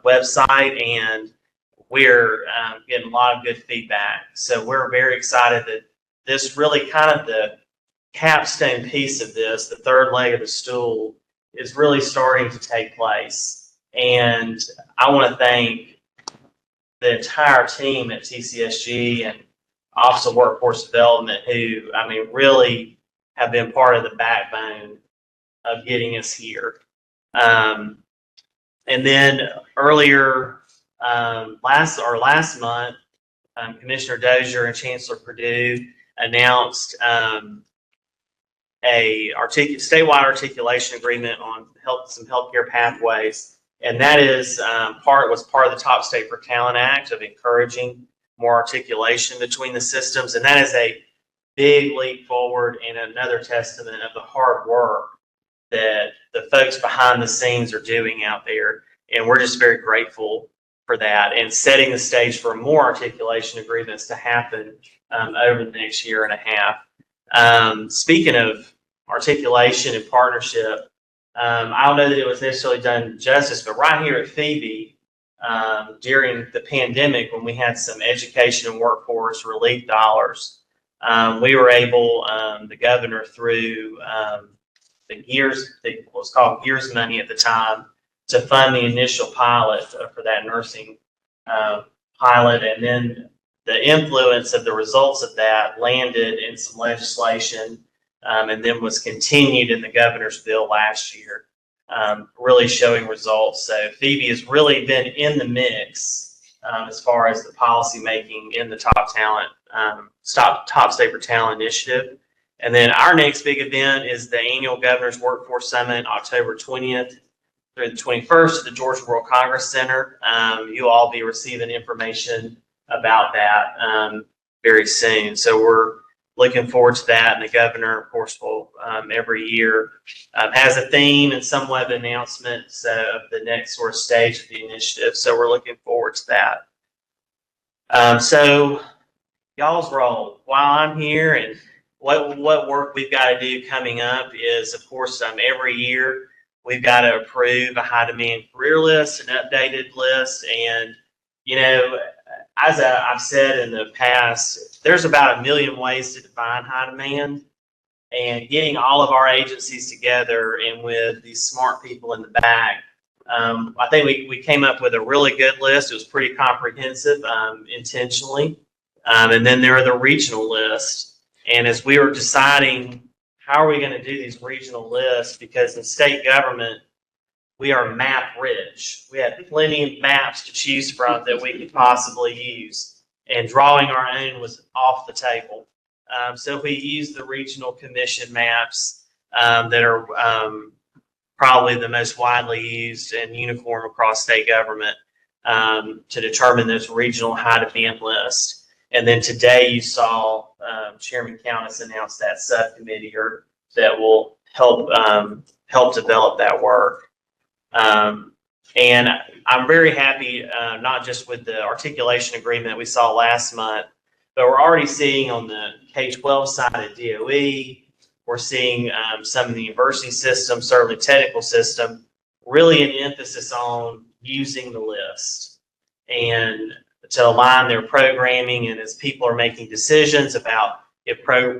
website, and we're getting a lot of good feedback. So we're very excited that this really kind of the capstone piece of this, the third leg of the stool, is really starting to take place. And I want to thank the entire team at TCSG and Office of Workforce Development, who, really have been part of the backbone of getting us here. And then earlier, last month, Commissioner Dozier and Chancellor Perdue announced a statewide articulation agreement on some healthcare pathways, and that is was part of the Top State for Talent Act of encouraging more articulation between the systems, and that is a big leap forward and another testament of the hard work that the folks behind the scenes are doing out there. And we're just very grateful for that and setting the stage for more articulation agreements to happen over the next year and a half. Speaking of articulation and partnership, I don't know that it was necessarily done justice, but right here at Phoebe, during the pandemic, when we had some education and workforce relief dollars, we were able, the governor through the GEARS, it was called GEARS money at the time, to fund the initial pilot for that nursing pilot. And then the influence of the results of that landed in some legislation and then was continued in the governor's bill last year, really showing results. So Phoebe has really been in the mix as far as the policy making in the Top State for Talent initiative. And then our next big event is the annual Governor's Workforce Summit, October 20th through the 21st at the Georgia World Congress Center. You'll all be receiving information about that very soon. So we're looking forward to that. And the governor, of course, will every year has a theme and some web announcements of the next sort of stage of the initiative. So we're looking forward to that. So y'all's role while I'm here and what work we've got to do coming up is, of course, every year we've got to approve a high demand career list, an updated list. And, as I've said in the past, there's about 1 million ways to define high demand, and getting all of our agencies together and with these smart people in the back, I think we came up with a really good list. It was pretty comprehensive, intentionally. And then there are the regional lists. And as we were deciding how are we going to do these regional lists, because in state government, we are map rich. We had plenty of maps to choose from that we could possibly use, and drawing our own was off the table. So we used the regional commission maps that are probably the most widely used and uniform across state government to determine this regional high-demand list. And then today you saw Chairman Countess announce that subcommittee that will help develop that work. And I'm very happy, not just with the articulation agreement we saw last month, but we're already seeing on the K-12 side at DOE, we're seeing some of the university system, certainly technical system, really an emphasis on using the list and to align their programming. And as people are making decisions about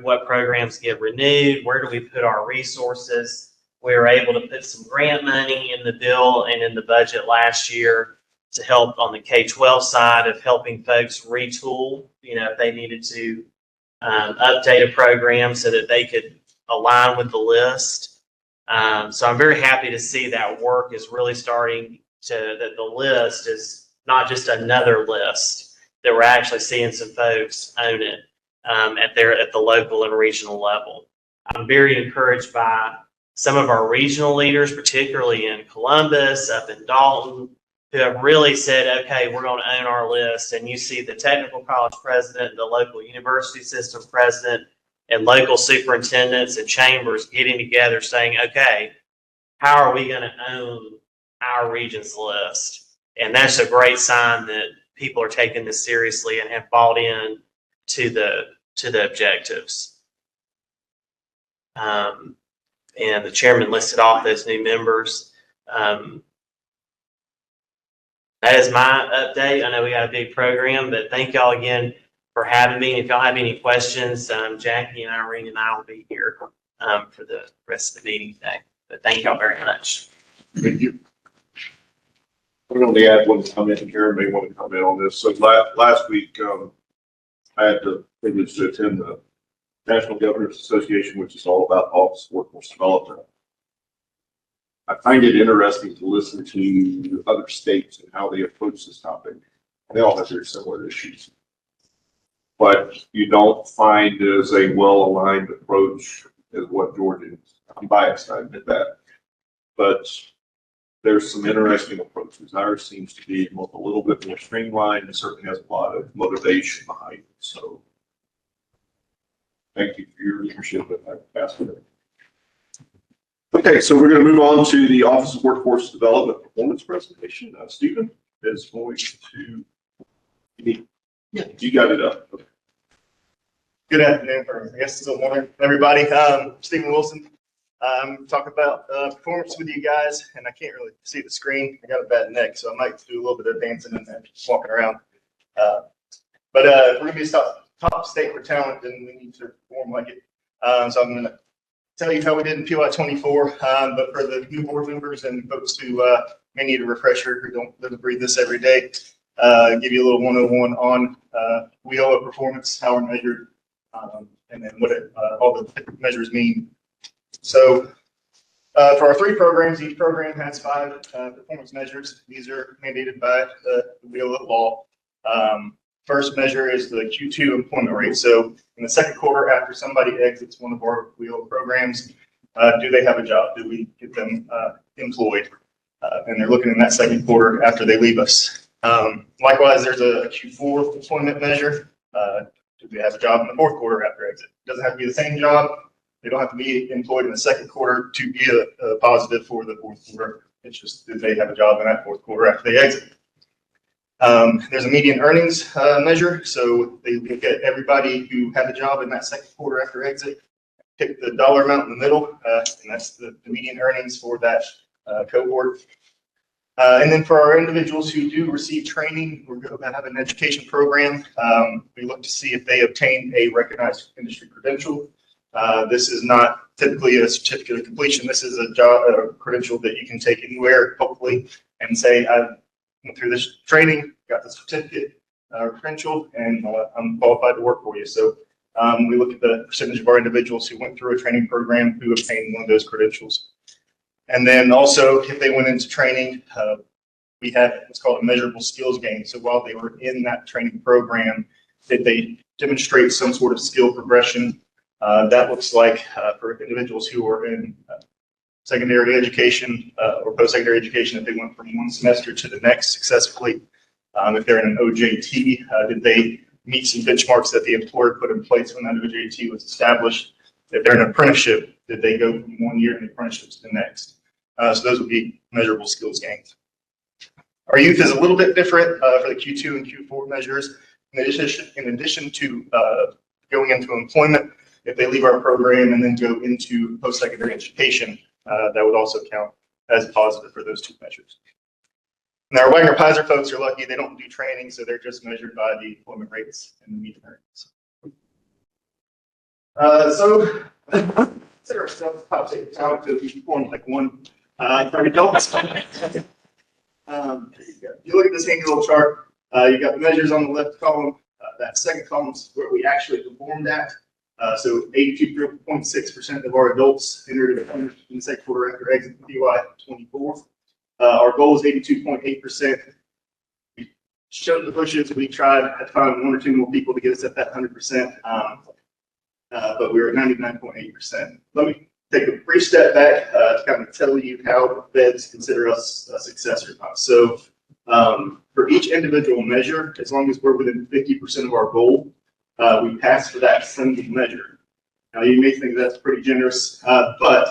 what programs get renewed, where do we put our resources, we were able to put some grant money in the bill and in the budget last year to help on the K-12 side of helping folks retool, if they needed to update a program so that they could align with the list. So I'm very happy to see that work is really starting that the list is not just another list, that we're actually seeing some folks own it at the local and regional level. I'm very encouraged by some of our regional leaders, particularly in Columbus, up in Dalton, who have really said, okay, we're going to own our list. And you see the technical college president, the local university system president, and local superintendents and chambers getting together saying, okay, how are we going to own our region's list? And that's a great sign that people are taking this seriously and have bought in to the objectives. And the chairman listed off those new members. That is my update. I know we got a big program, but thank y'all again for having me. If y'all have any questions, Jackie and Irene and I will be here for the rest of the meeting today. But thank y'all very much. Thank you. We're going to add one comment, and Karen may want to comment on this. So last week, I had the privilege to attend the National Governors Association, which is all about Office of Workforce Development. I find it interesting to listen to other states and how they approach this topic. They all have very similar issues, but you don't find as a well-aligned approach as what Georgia is. I'm biased, I admit that, but there's some interesting approaches. Ours seems to be a little bit more streamlined and certainly has a lot of motivation behind it. So thank you for your leadership in that aspect. Okay, so we're going to move on to the Office of Workforce Development performance presentation. Stephen is going to, you got it up. Okay. Good afternoon, or I guess still morning, everybody. Stephen Wilson. Talk about performance with you guys, and I can't really see the screen. I got a bad neck, so I might do a little bit of dancing and then walking around. But if we're going to be top state for talent, then we need to perform like it. So I'm going to tell you how we did in PY 24, but for the new board members and folks who may need a refresher who don't live and breathe this every day, give you a little 101 on WIOA performance, how we're measured, and then what all the different measures mean. So for our 3 programs, each program has 5 performance measures. These are mandated by the WIOA law. First measure is the Q2 employment rate. So in the second quarter, after somebody exits one of our WIOA programs, do they have a job? Do we get them employed? And they're looking in that second quarter after they leave us. Likewise, there's a Q4 employment measure. Do they have a job in the fourth quarter after exit? It doesn't have to be the same job. They don't have to be employed in the second quarter to be a positive for the fourth quarter. It's just that they have a job in that fourth quarter after they exit. There's a median earnings measure. So they look at everybody who had a job in that second quarter after exit, pick the dollar amount in the middle, and that's the median earnings for that cohort. And then for our individuals who do receive training, we're going to have an education program. We look to see if they obtain a recognized industry credential. This is not typically a certificate of completion. This is a credential that you can take anywhere, hopefully, and say, I went through this training, got the certificate or credential, and I'm qualified to work for you. So we look at the percentage of our individuals who went through a training program who obtained one of those credentials. And then also, if they went into training, we have what's called a measurable skills gain. So while they were in that training program, did they demonstrate some sort of skill progression? That looks like for individuals who are in secondary education or post-secondary education, if they went from one semester to the next successfully. If they're in an OJT, did they meet some benchmarks that the employer put in place when that OJT was established? If they're in an apprenticeship, did they go from 1 year in the apprenticeship to the next? So those would be measurable skills gains. Our youth is a little bit different for the Q2 and Q4 measures. In addition to going into employment, if they leave our program and then go into post-secondary education, that would also count as positive for those two measures. And our Wagner-Pizer folks are lucky; they don't do training, so they're just measured by the employment rates and the median earnings. So consider ourselves top state talent because we perform like one for adults. You look at this handy little chart. You got the measures on the left column. That second column is where we actually performed at. So 82.6% of our adults entered in the second quarter after exit PY 24. Our goal is 82.8%. We showed the bushes. We tried to find one or two more people to get us at that 100%, but we were at 99.8%. Let me take a brief step back to kind of tell you how the feds consider us a success or not. So for each individual measure, as long as we're within 50% of our goal, we pass for that single measure. Now, you may think that's pretty generous, but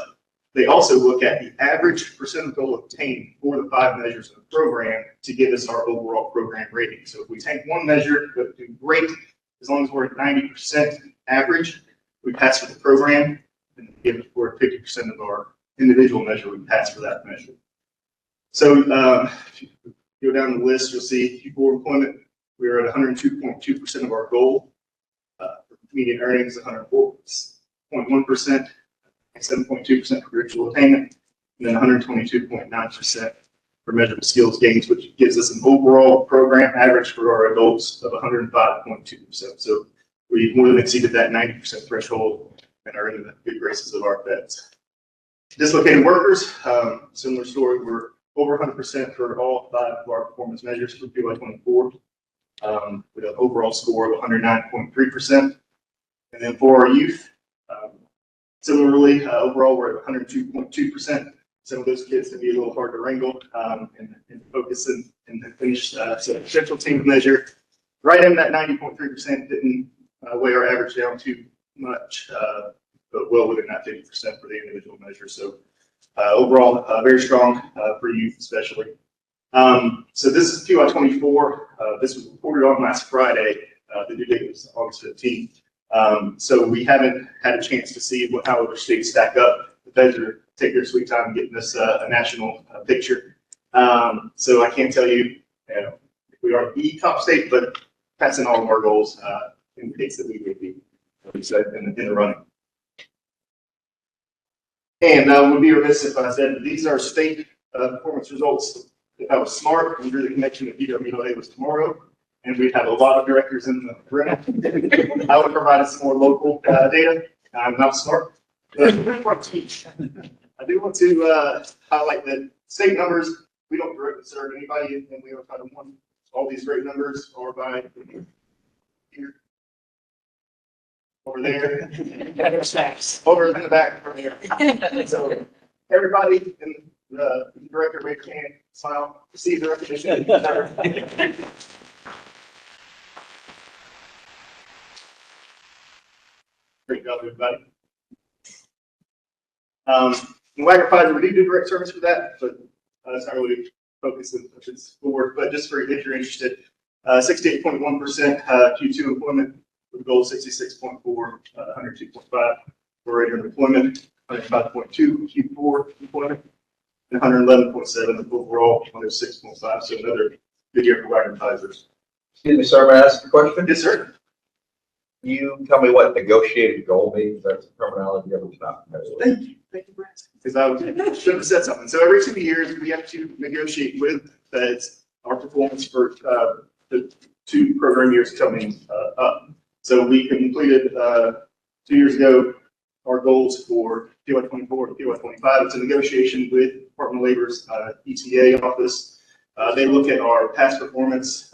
they also look at the average percent of goal obtained for the 5 measures of the program to give us our overall program rating. So if we take one measure, we do great. As long as we're at 90% average, we pass for the program. And if we're at 50% of our individual measure, we pass for that measure. So if you go down the list, you'll see Q4 employment, we are at 102.2% of our goal. Median earnings, 104.1%, 7.2% for virtual attainment, and then 122.9% for measurable skills gains, which gives us an overall program average for our adults of 105.2%. So we more than exceeded that 90% threshold and are in the good graces of our feds. Dislocated workers, similar story. We're over 100% for all 5 of our performance measures for PY 24, with an overall score of 109.3%. And then for our youth, similarly, overall, we're at 102.2%. Some of those kids can be a little hard to wrangle and focus and finish. So central team measure, right in that 90.3%, didn't weigh our average down too much, but well within that 50% for the individual measure. So overall, very strong for youth especially. So this is PY 24. This was reported on last Friday. The due date was August 15th. So we haven't had a chance to see how other states stack up. The feds are taking their sweet time getting us a national picture. So I can't tell you, if we are the top state, but passing all of our goals indicates that we would be, like we said, in the running. And would be remiss if I said that these are state performance results. If I was smart and drew the connection that UWA was tomorrow, and we'd have a lot of directors in the room, I would have provided some more local data. I'm not smart. I do want to highlight that state numbers, we don't directly serve anybody, and we are kind of one. All these great numbers are by here, over there, over in the back, from here. So everybody in the director, raise your hand, smile, receive the recognition. Great job, everybody. In Wagner-Pizer, we do direct service for that, but that's not really focused in this forward. But just for if you're interested, 68.1% Q2 employment with a goal of 66.4, 102.5 for regular employment, 105.2 Q4 employment, and 111.7 overall, 106.5. So another good year for Wagner-Pizers. Excuse me, sir, may I ask a question? Yes, sir. Can you tell me what negotiated goal means? That's the terminology I was not familiar with. Thank you. Thank you, Brent. Because I should have said something. So every 2 years, we have to negotiate with feds our performance for the 2 program years coming up. So we completed 2 years ago our goals for PY 24 to PY 25. It's a negotiation with Department of Labor's ETA office. They look at our past performance,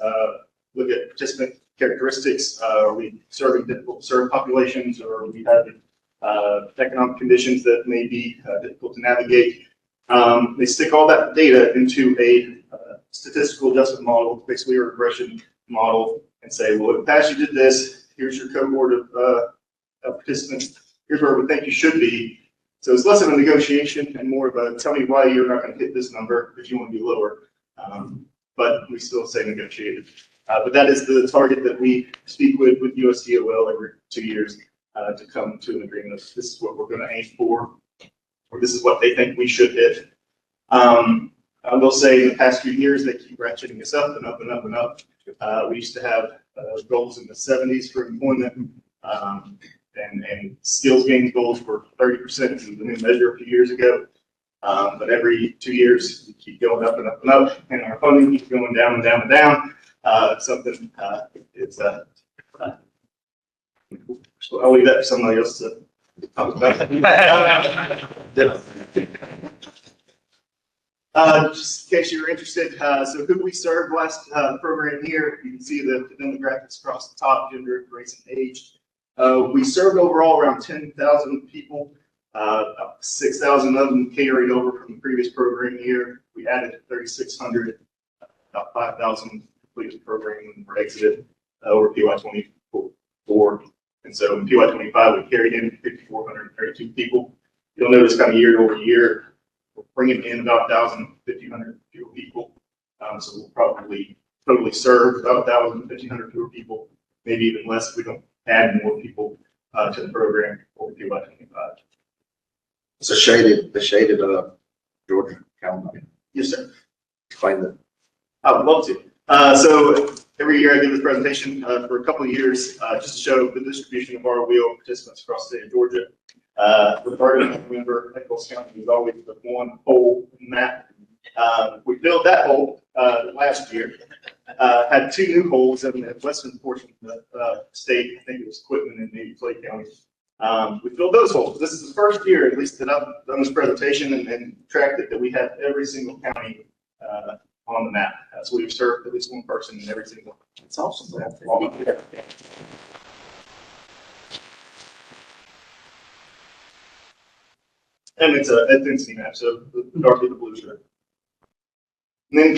look at participant characteristics. Are we serving difficult to serve populations, or are we having economic conditions that may be difficult to navigate? They stick all that data into a statistical adjustment model, basically a regression model, and say, well, in the past you did this, here's your cohort of participants, here's where we think you should be. So it's less of a negotiation and more of a tell me why you're not going to hit this number if you want to be lower. But we still say negotiated. But that is the target that we speak with USDOL every 2 years to come to an agreement. This is what we're going to aim for, or this is what they think we should hit. I will say in the past few years, they keep ratcheting us up and up and up and up. We used to have goals in the 70s for employment, and skills gain goals were 30%, was the new measure a few years ago. But every 2 years, we keep going up and up and up, and our funding keeps going down and down and down. Something it's so I'll leave that for somebody else to talk about. Just in case you're interested, so who we served last program here, you can see the demographics across the top, gender, race, and age. We served overall around 10,000 people. 6,000 of them carried over from the previous program year. We added 3,600, about 5,000 completed the program and were exited over PY 24. And so in PY 25, we carried in 5,432 people. You'll notice kind of year over year, we're bringing in about 1,500 fewer people. So we'll probably totally serve about 1,500 fewer people, maybe even less if we don't add more people to the program over PY 25. It's the shaded Georgia calendar. Yes, sir. Explain that. I would love to. So every year I give this presentation for a couple of years just to show the distribution of our wheel participants across the state of Georgia. Regarding remember, Nichols County was always the one hole in that. We filled that hole last year. Had two new holes in the western portion of the state. I think it was Quitman and maybe Clay County. We filled those holes. This is the first year, at least, that I've done this presentation and tracked it, that we have every single county on the map. So we've served at least one person in every single. It's awesome. And it's a density map, so the darker the blue strip. And then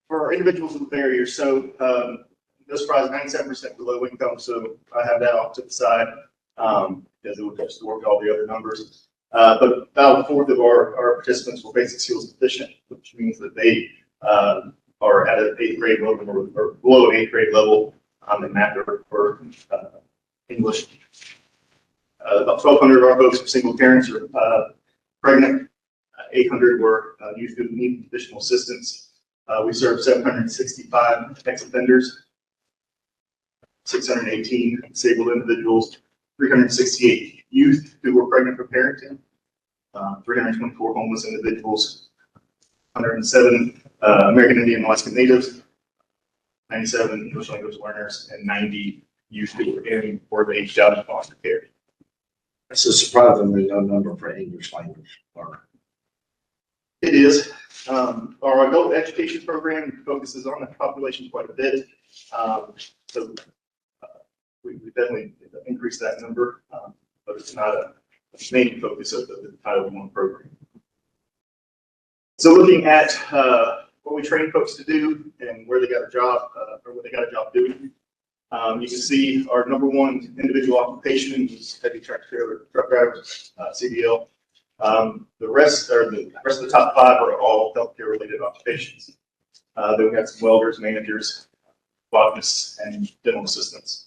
for our individuals with barriers, so no surprise, 97% below income, so I have that off to the side because it would just work all the other numbers. But about a fourth of our participants were basic skills deficient, which means that they are at an 8th grade level or below an 8th grade level in math or English. About 1,200 of our folks were single parents or pregnant. 800 were youth who needed additional assistance. We served 765 ex-offenders, 618 disabled individuals, 368 youth who were pregnant for parenting, 324 homeless individuals, 107 American Indian and Alaskan Natives, 97 English language learners, and 90 youth who were in or aged out in foster care. That's a surprisingly low number for English language learner. It is. Our adult education program focuses on that population quite a bit. So we definitely increase that number, but it's not a main focus of the Title I program. So looking at what we train folks to do and where they got a job or what they got a job doing, you can see our number one individual occupation is heavy truck driver, CDL. The rest of the top 5 are all healthcare related occupations. Then we got some welders, managers, botanists, and dental assistants.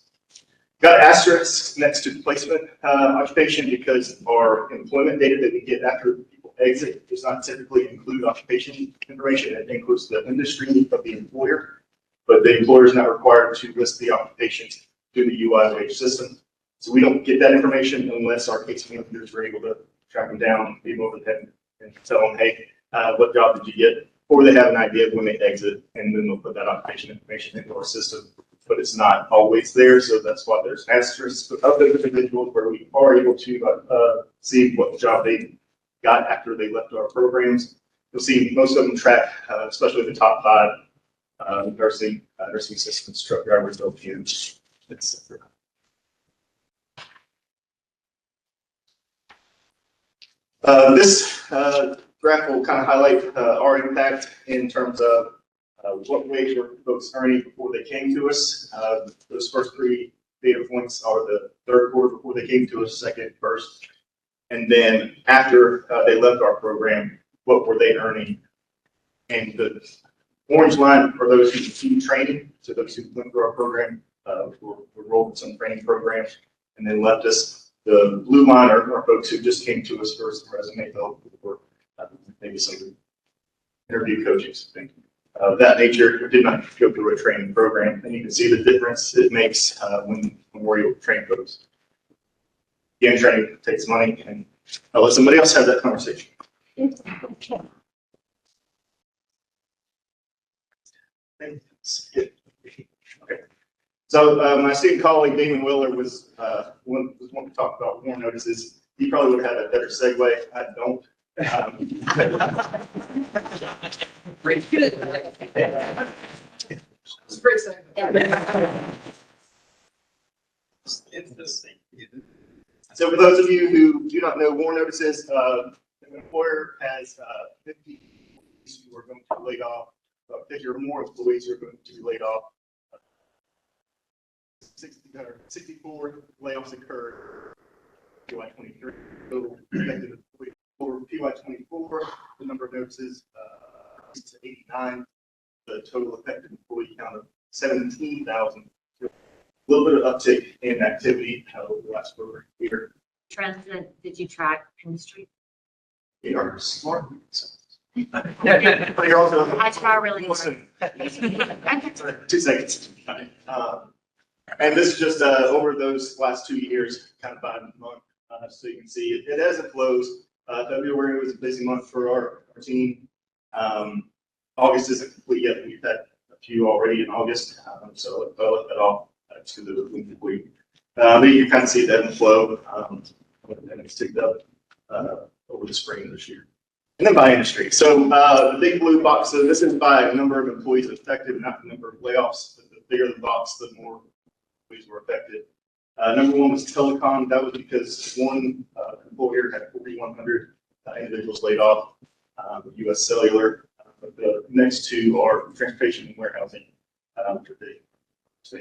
Got asterisks next to the placement occupation because our employment data that we get after people exit does not typically include occupation information. It includes the industry of the employer, but the employer is not required to list the occupations through the UI system. So we don't get that information unless our case managers are able to track them down, beat them over the head, and tell them, hey, what job did you get? Or they have an idea of when they exit, and then they'll put that occupation information into our system but it's not always there. So that's why there's asterisks of those individuals where we are able to see what job they got after they left our programs. You'll see most of them track, especially the top 5, nursing assistants, truck drivers, LPNs, etc. This graph will kind of highlight our impact in terms of what wage were folks earning before they came to us. Those first 3 data points are the third quarter before they came to us, second, first. And then after they left our program, what were they earning? And the orange line are those who continued training. So those who went through our program were enrolled in some training programs and then left us. The blue line are folks who just came to us for some resume help or maybe some interview coaching, something of that nature, did not go through a training program. And you can see the difference it makes when we're able to train folks. Again, training takes money, and I'll let somebody else have that conversation. Okay. So my student colleague Damon Willer was one to talk about warm notices. He probably would have had a better segue. I don't. Pretty good. It's pretty segue. So for those of you who do not know war notices, an employer has 50 employees who are going to be laid off, 50 or more employees who are going to be laid off. 64 layoffs occurred PY 23. So for PY 24, the number of notices is to 89. The total affected employee count of 17,000. A little bit of uptick in activity over the last quarter here. Trends that did you track industry? They are smart. I try really listen. 2 seconds. And this is just over those last 2 years, kind of by month, so you can see it has a close. February was a busy month for our team. August isn't complete yet. We've had a few already in August, so I left that off just because it was incomplete. But you can kind of see that in flow, and it's ticked up over the spring of this year. And then by industry. So the big blue box, so this is by number of employees affected, not the number of layoffs. But the bigger the box, the more employees were affected. Number 1 was telecom. That was because one employer had 4,100 individuals laid off. U.S. Cellular. The next 2 are transportation and warehousing. So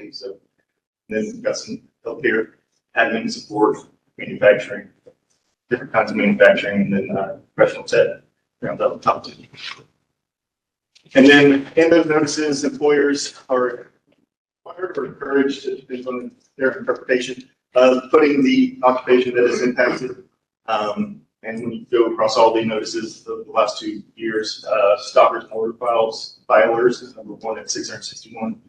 then we've got some healthcare, admin support, manufacturing, different kinds of manufacturing, and then professional tech around the top 2. And then in those notices, employers are required or encouraged, it depends on their interpretation, putting the occupation that is impacted. And when you go across all the notices of the last 2 years, stockers and order filers is number 1 at 661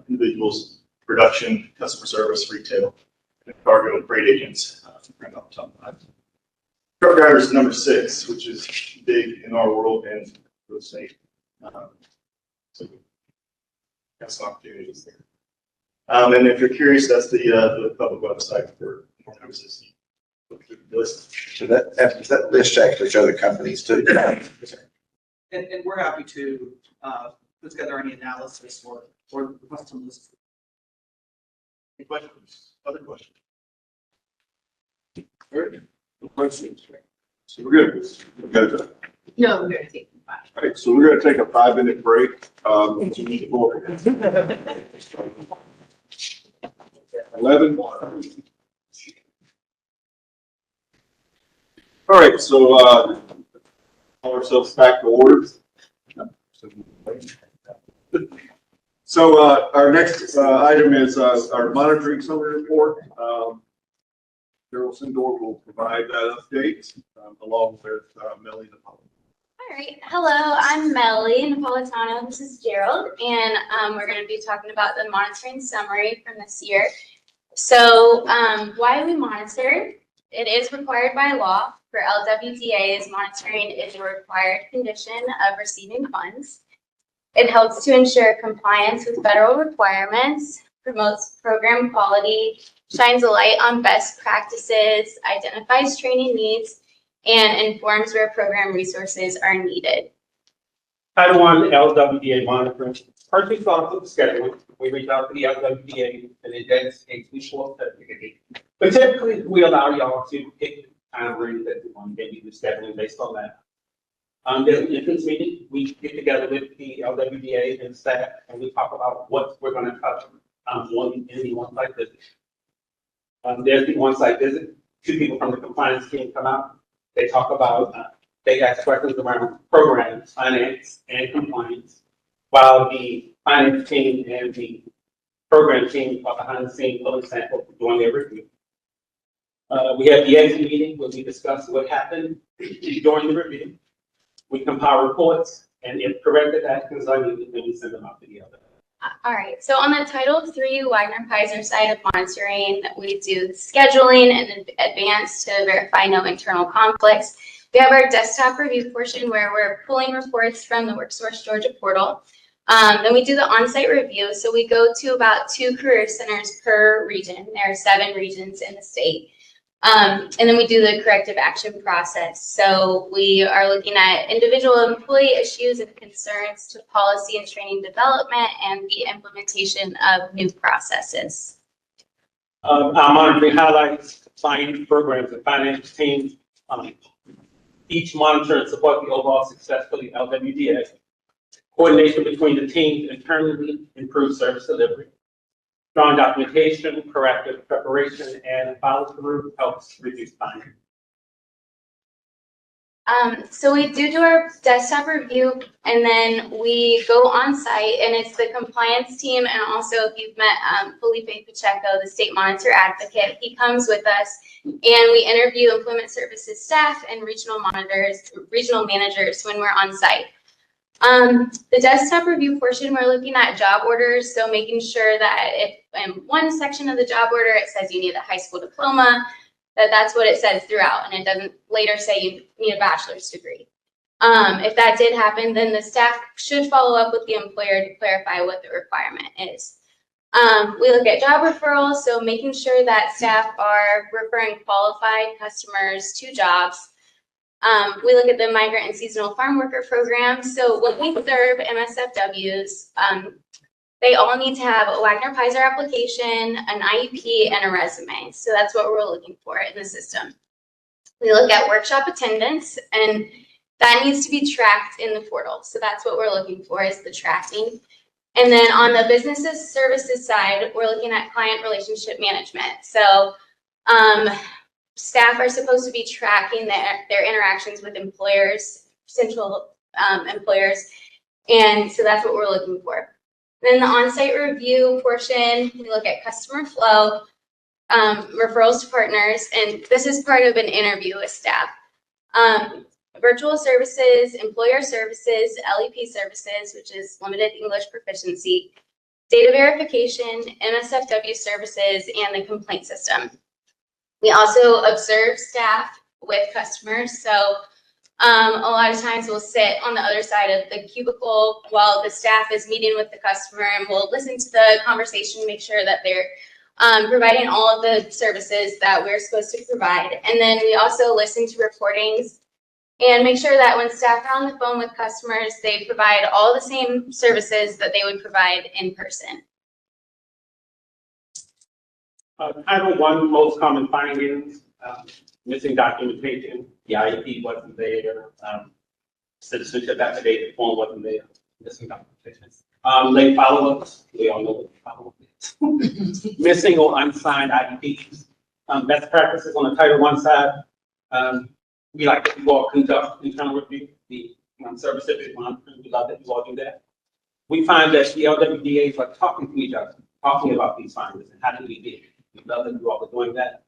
individuals, production, customer service, retail, and cargo and freight agents right off the top 5. Truck drivers is number 6, which is big in our world and real estate. So got some opportunities there. And if you're curious, that's the public website for more notices. List. So that list actually show the companies too. And we're happy to put together any analysis or custom list. Any questions? Other questions? Good. Questions? So we're good. We're good. No, we're going to take 5. All right, so we're going to take a 5-minute break. 11. All right, so call ourselves back to order. So our next item is our monitoring summary report. Cheryl Sindor will provide that update along with Melly Napolitano. All right, hello, I'm Melly Napolitano. This is Gerald, and we're going to be talking about the monitoring summary from this year. So why we monitor? It is required by law for LWTA's. Monitoring is a required condition of receiving funds. It helps to ensure compliance with federal requirements, promotes program quality, shines a light on best practices, identifies training needs, and informs where program resources are needed. Title I LWDA monitoring. First, we start off with the scheduling. We reach out to the LWDA and it dedicates we short certificate. But typically, we allow y'all to pick the time range that you want to get you the scheduling based on that. There's an entrance meeting. We get together with the LWDA and staff and we talk about what we're going to cover in the on-site visit. There's the on-site visit. 2 people from the compliance team come out. They talk about, they ask questions around programs, finance, and compliance, while the finance team and the program team are behind the scenes pulling samples doing their review. We have the exit meeting where we discuss what happened during the review. We compile reports, and if corrected actions are needed, then we send them out to the other. All right, so on the Title III Wagner-Pfizer side of monitoring, we do scheduling in advance to verify no internal conflicts. We have our desktop review portion where we're pulling reports from the WorkSource Georgia portal. Then we do the on-site review. So we go to about 2 career centers per region. There are 7 regions in the state. And then we do the corrective action process. So we are looking at individual employee issues and concerns to policy and training development and the implementation of new processes. Our monitoring highlights finance programs and finance teams. Each monitor and support the overall success for the LWDA. Coordination between the teams internally improves service delivery. Strong documentation, proactive preparation, and follow-through helps reduce time. So we do our desktop review, and then we go on site, and it's the compliance team, and also if you've met Felipe Pacheco, the state monitor advocate, he comes with us, and we interview employment services staff and regional managers when we're on site. The desktop review portion, we're looking at job orders, so making sure that if in one section of the job order it says you need a high school diploma, that's what it says throughout, and it doesn't later say you need a bachelor's degree. If that did happen, then the staff should follow up with the employer to clarify what the requirement is. We look at job referrals, so making sure that staff are referring qualified customers to jobs. We look at the migrant and seasonal farm worker program. So when we serve MSFWs, they all need to have a Wagner-Pfizer application, an IEP, and a resume. So that's what we're looking for in the system. We look at workshop attendance, and that needs to be tracked in the portal. So that's what we're looking for, is the tracking. And then on the businesses services side, we're looking at client relationship management. So staff are supposed to be tracking their interactions with employers, potential employers, and so that's what we're looking for. Then the on-site review portion, we look at customer flow, referrals to partners, and this is part of an interview with staff. Virtual services, employer services, LEP services, which is limited English proficiency, data verification, MSFW services, and the complaint system. We also observe staff with customers. So a lot of times we'll sit on the other side of the cubicle while the staff is meeting with the customer, and we'll listen to the conversation, make sure that they're providing all of the services that we're supposed to provide. And then we also listen to recordings and make sure that when staff are on the phone with customers, they provide all the same services that they would provide in person. Title I, most common findings, missing documentation, the IEP wasn't there, citizenship affidavit form wasn't there, missing documentation. Late follow-ups, we all know what follow-up is. Missing or unsigned IEPs. Best practices on the Title I side, we like that you all conduct internal review, the service certificate monitoring, we love that you all do that. We find that the LWDAs are talking to each other, talking about these findings and how do we do it. We love that you all are doing that.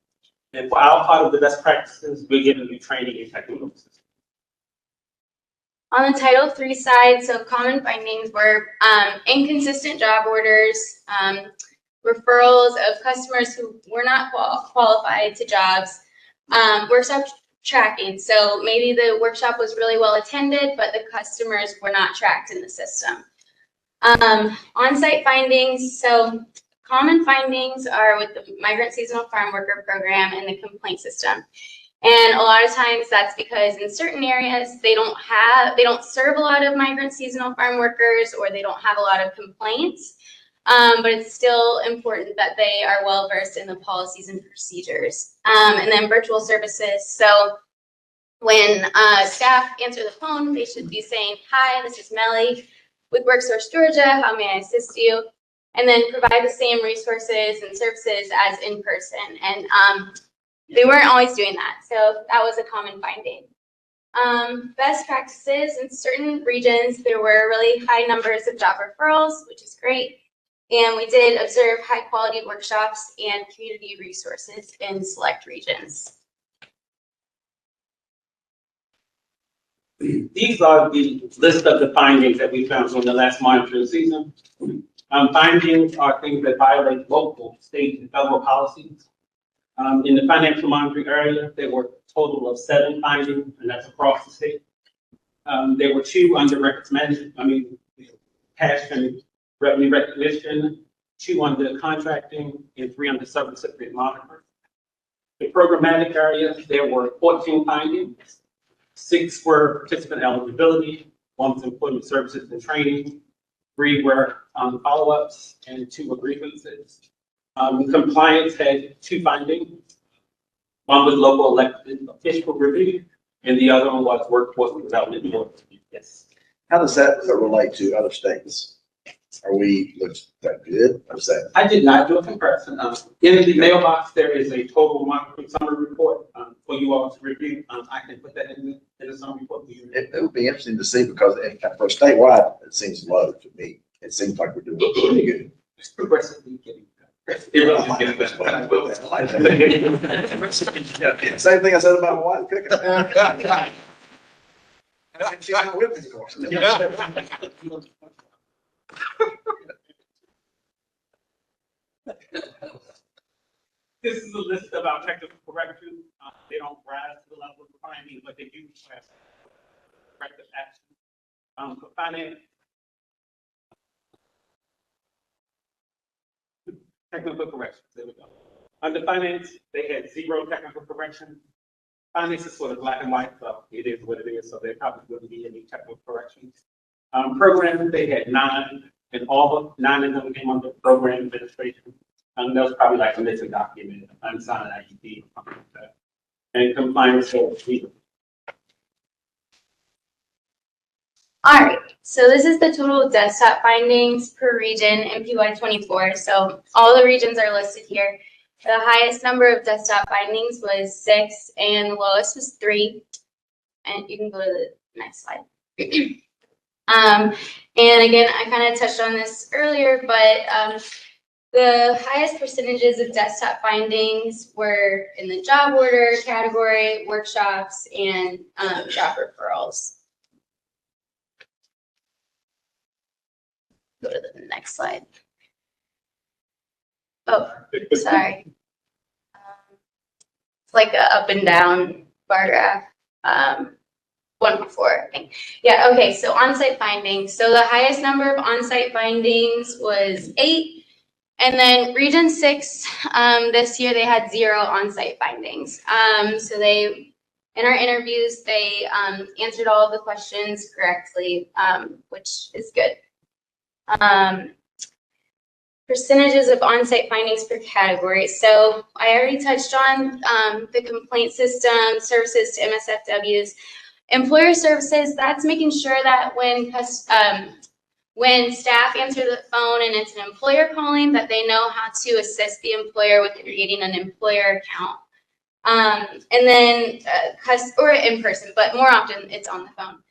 And for our part of the best practices, we're giving you training and technical assistance. On the Title III side, so common findings were inconsistent job orders, referrals of customers who were not qualified to jobs, workshop tracking. So maybe the workshop was really well attended, but the customers were not tracked in the system. On-site findings, so common findings are with the migrant seasonal farm worker program and the complaint system. And a lot of times that's because in certain areas they don't serve a lot of migrant seasonal farm workers, or they don't have a lot of complaints. But it's still important that they are well versed in the policies and procedures. And then virtual services. So when staff answer the phone, they should be saying, "Hi, this is Melly with WorkSource Georgia. How may I assist you?" And then provide the same resources and services as in person. And they weren't always doing that, so that was a common finding. Best practices: in certain regions, there were really high numbers of job referrals, which is great. And we did observe high quality workshops and community resources in select regions. These are the list of the findings that we found from the last monitoring season. Findings are things that violate local, state, and federal policies. In the financial monitoring area, there were a total of 7 findings, and that's across the state. There were 2 under records management, cash and revenue recognition, 2 under contracting, and 3 under sub-recipient monitoring. The programmatic area, there were 14 findings. 6 were participant eligibility, 1 was employment services and training, 3 were follow-ups, and 2 were grievances. Compliance had 2 findings. 1 was local elected official review, and the other one was workforce development board review. Yes. How does that relate to other states? Are we, looks that good? What is that? I did not do a comparison. In the mailbox, there is a total monitoring summary report for you all to review. I can put that in the summary report for you. It would be interesting to see, because for statewide, it seems low to me. It seems like we're doing pretty good. It's progressively getting better. It really is getting better. Same thing I said about my wife cooking. She's not with me, of course. This is a list of our technical corrections. They don't rise to the level of finding, but they do have corrective action. For finance, technical corrections, there we go. Under finance, they had 0 technical corrections. Finance is sort of black and white, so it is what it is, so there probably wouldn't be any technical corrections. Programs, they had 9, and all of 9 of them came under program administration. That was probably like a missing document, unsigned IEP, or something like that. And compliance for freedom. All right, so this is the total desktop findings per region in PY24. So all the regions are listed here. The highest number of desktop findings was 6, and the lowest was 3. And you can go to the next slide. And again, I kind of touched on this earlier, but the highest percentages of desktop findings were in the job order category, workshops, and job referrals. Go to the next slide. Oh, sorry. It's like a up and down bar graph. 1 before, I think. Yeah, okay, so on-site findings. So the highest number of on-site findings was 8. And then Region 6, this year they had 0 on-site findings. So they, in our interviews, they answered all of the questions correctly, which is good. Percentages of on-site findings per category. So I already touched on the complaint system, services to MSFWs. Employer services, that's making sure that when staff answer the phone and it's an employer calling, that they know how to assist the employer with creating an employer account. And then, or in person, but more often it's on the phone.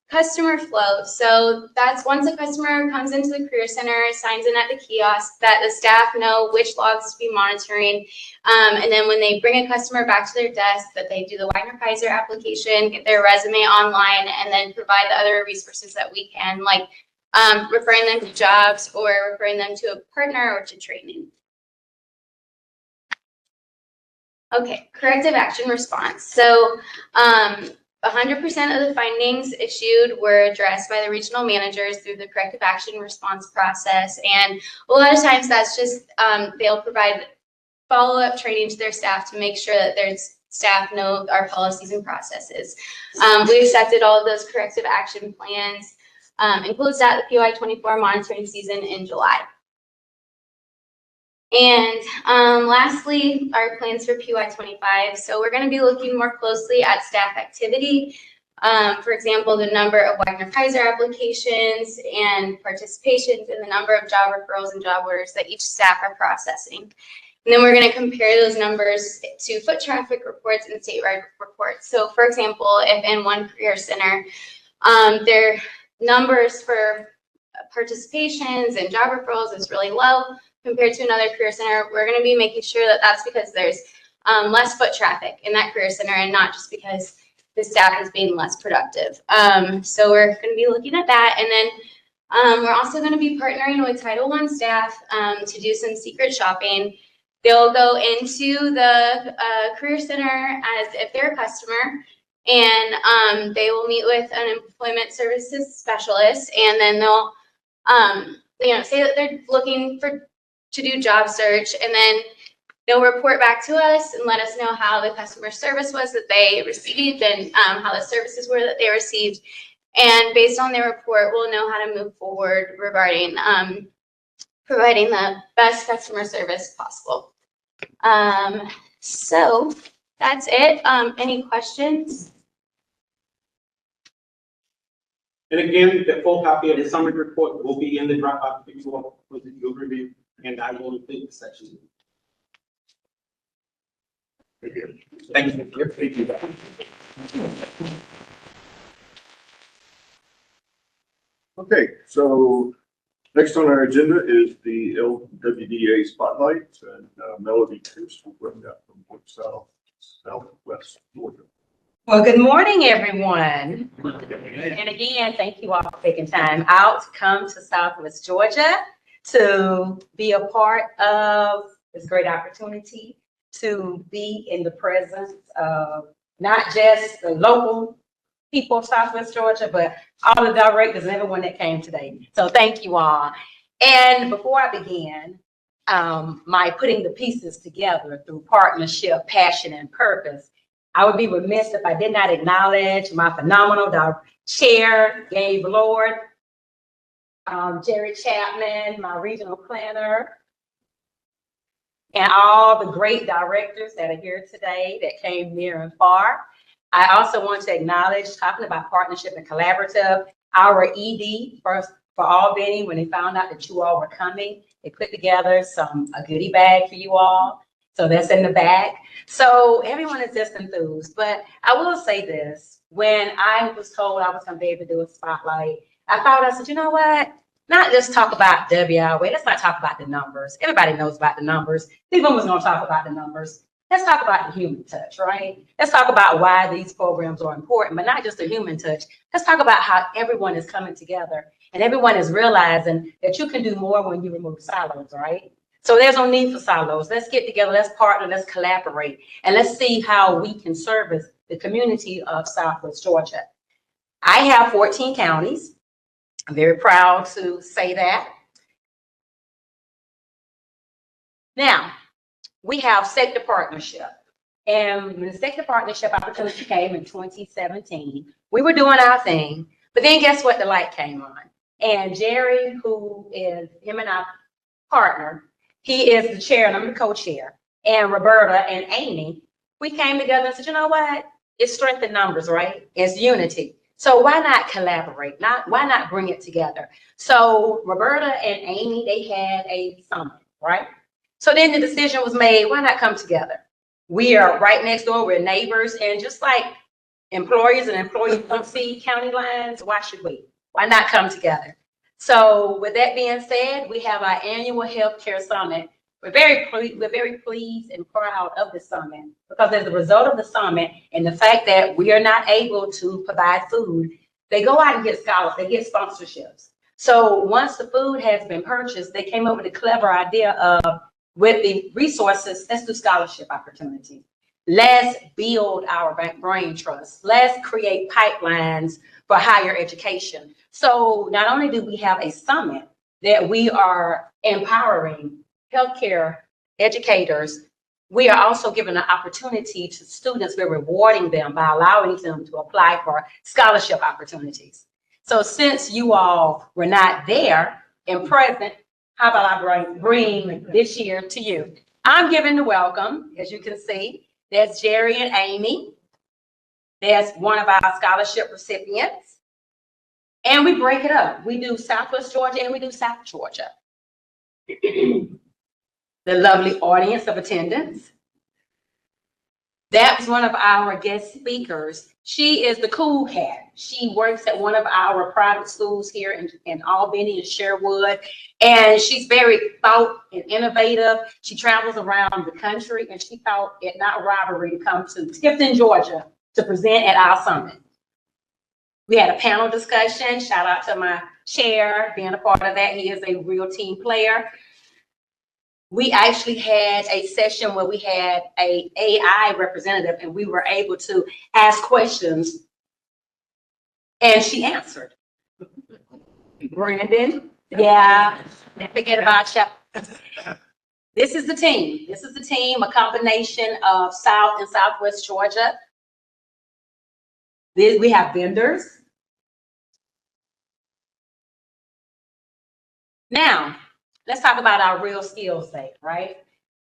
Customer flow. So that's once a customer comes into the Career Center, signs in at the kiosk, that the staff know which logs to be monitoring. And then when they bring a customer back to their desk, that they do the Wagner-Kaiser application, get their resume online, and then provide the other resources that we can, like referring them to jobs or referring them to a partner or to training. Okay, corrective action response. So 100% of the findings issued were addressed by the regional managers through the corrective action response process. And a lot of times that's just, they'll provide follow-up training to their staff to make sure that their staff know our policies and processes. We accepted all of those corrective action plans and closed out the PY24 monitoring season in July. And lastly, our plans for PY25. So we're going to be looking more closely at staff activity. For example, the number of Wagner-Kaiser applications and participations and the number of job referrals and job orders that each staff are processing. And then we're going to compare those numbers to foot traffic reports and statewide reports. So for example, if in one career center, their numbers for participations and job referrals is really low compared to another career center, we're going to be making sure that that's because there's less foot traffic in that career center and not just because the staff is being less productive. So we're going to be looking at that. And then we're also going to be partnering with Title I staff to do some secret shopping. They'll go into the career center as if they're a customer, and they will meet with an employment services specialist, and then they'll say that they're looking to do job search, and then they'll report back to us and let us know how the customer service was that they received and how the services were that they received. And based on their report, we'll know how to move forward regarding providing the best customer service possible. So that's it. Any questions? And again, the full copy of the summary report will be in the Dropbox if you want to review, and I will include the section. Thank you. Okay, so next on our agenda is the LWDA spotlight, and Melody Pierce will bring that from Southwest Georgia. Well, good morning, everyone. And again, thank you all for taking time out to come to Southwest Georgia to be a part of this great opportunity to be in the presence of not just the local people of Southwest Georgia, but all the directors and everyone that came today. So thank you all. And before I begin, my putting the pieces together through partnership, passion, and purpose, I would be remiss if I did not acknowledge my phenomenal chair, Gabe Lord, Jerry Chapman, my regional planner, and all the great directors that are here today that came near and far. I also want to acknowledge, talking about partnership and collaborative, our ED for Albany, when they found out that you all were coming, they put together a goodie bag for you all. So that's in the back. So everyone is just enthused. But I will say this, when I was told I was going to be able to do a spotlight, I said, you know what? Not just talk about WRA. Let's not talk about the numbers. Everybody knows about the numbers. Stephen was going to talk about the numbers. Let's talk about the human touch, right? Let's talk about why these programs are important, but not just the human touch. Let's talk about how everyone is coming together and everyone is realizing that you can do more when you remove silos, right? So there's no need for silos. Let's get together, let's partner, let's collaborate, and let's see how we can service the community of Southwest Georgia. I have 14 counties. I'm very proud to say that. Now, we have sector partnership. And when the sector partnership opportunity came in 2017, we were doing our thing, but then guess what? The light came on. And Jerry, who is him and I partner, he is the chair and I'm the co-chair. And Roberta and Amy, we came together and said, you know what? It's strength in numbers, right? It's unity. So why not collaborate? Why not bring it together? So Roberta and Amy, they had a summit, right? So then the decision was made, why not come together? We are right next door, we're neighbors, and just like employers and employees don't see county lines, why should we? Why not come together? So with that being said, we have our annual healthcare summit. We're very pleased and proud of the summit because as a result of the summit and the fact that we are not able to provide food, they go out and get scholarships, they get sponsorships. So once the food has been purchased, they came up with a clever idea of, with the resources, let's do scholarship opportunities. Let's build our brain trust. Let's create pipelines for higher education. So not only do we have a summit that we are empowering healthcare educators, we are also giving an opportunity to students. We're rewarding them by allowing them to apply for scholarship opportunities. So since you all were not there and present, how about I bring this year to you? I'm giving the welcome, as you can see. There's Jerry and Amy. There's one of our scholarship recipients. And we break it up. We do Southwest Georgia and we do South Georgia. The lovely audience of attendance. That was one of our guest speakers. She is the cool cat. She works at one of our private schools here in Albany and Sherwood. And she's very thought and innovative. She travels around the country and she thought it not robbery to come to Tifton, Georgia to present at our summit. We had a panel discussion. Shout out to my chair being a part of that. He is a real team player. We actually had a session where we had an AI representative and we were able to ask questions and she answered. Brandon, yeah, don't forget about you. This is the team. This is the team, a combination of South and Southwest Georgia. We have vendors. Now, let's talk about our real skills day, right?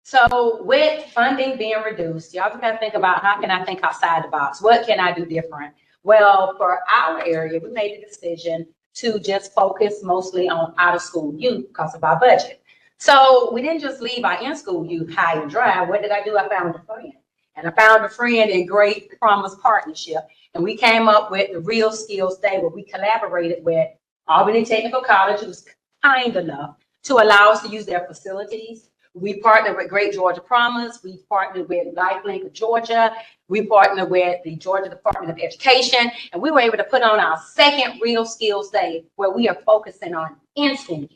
So with funding being reduced, y'all got to think about how can I think outside the box? What can I do different? Well, for our area, we made a decision to just focus mostly on out-of-school youth because of our budget. So we didn't just leave our in-school youth high and dry. What did I do? I found a friend. And I found a friend in Great Promise Partnership. And we came up with the Real Skills Day where we collaborated with Albany Technical College, who was kind enough to allow us to use their facilities. We partnered with Great Georgia Promise. We partnered with Lifelink of Georgia. We partnered with the Georgia Department of Education. And we were able to put on our second Real Skills Day where we are focusing on in-school.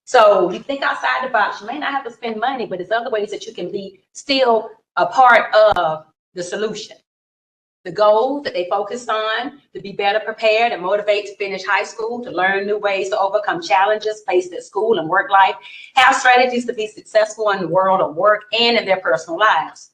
So you think outside the box, you may not have to spend money, but there's other ways that you can be still a part of the solution. The goals that they focused on to be better prepared and motivate to finish high school, to learn new ways to overcome challenges faced at school and work life, have strategies to be successful in the world of work and in their personal lives.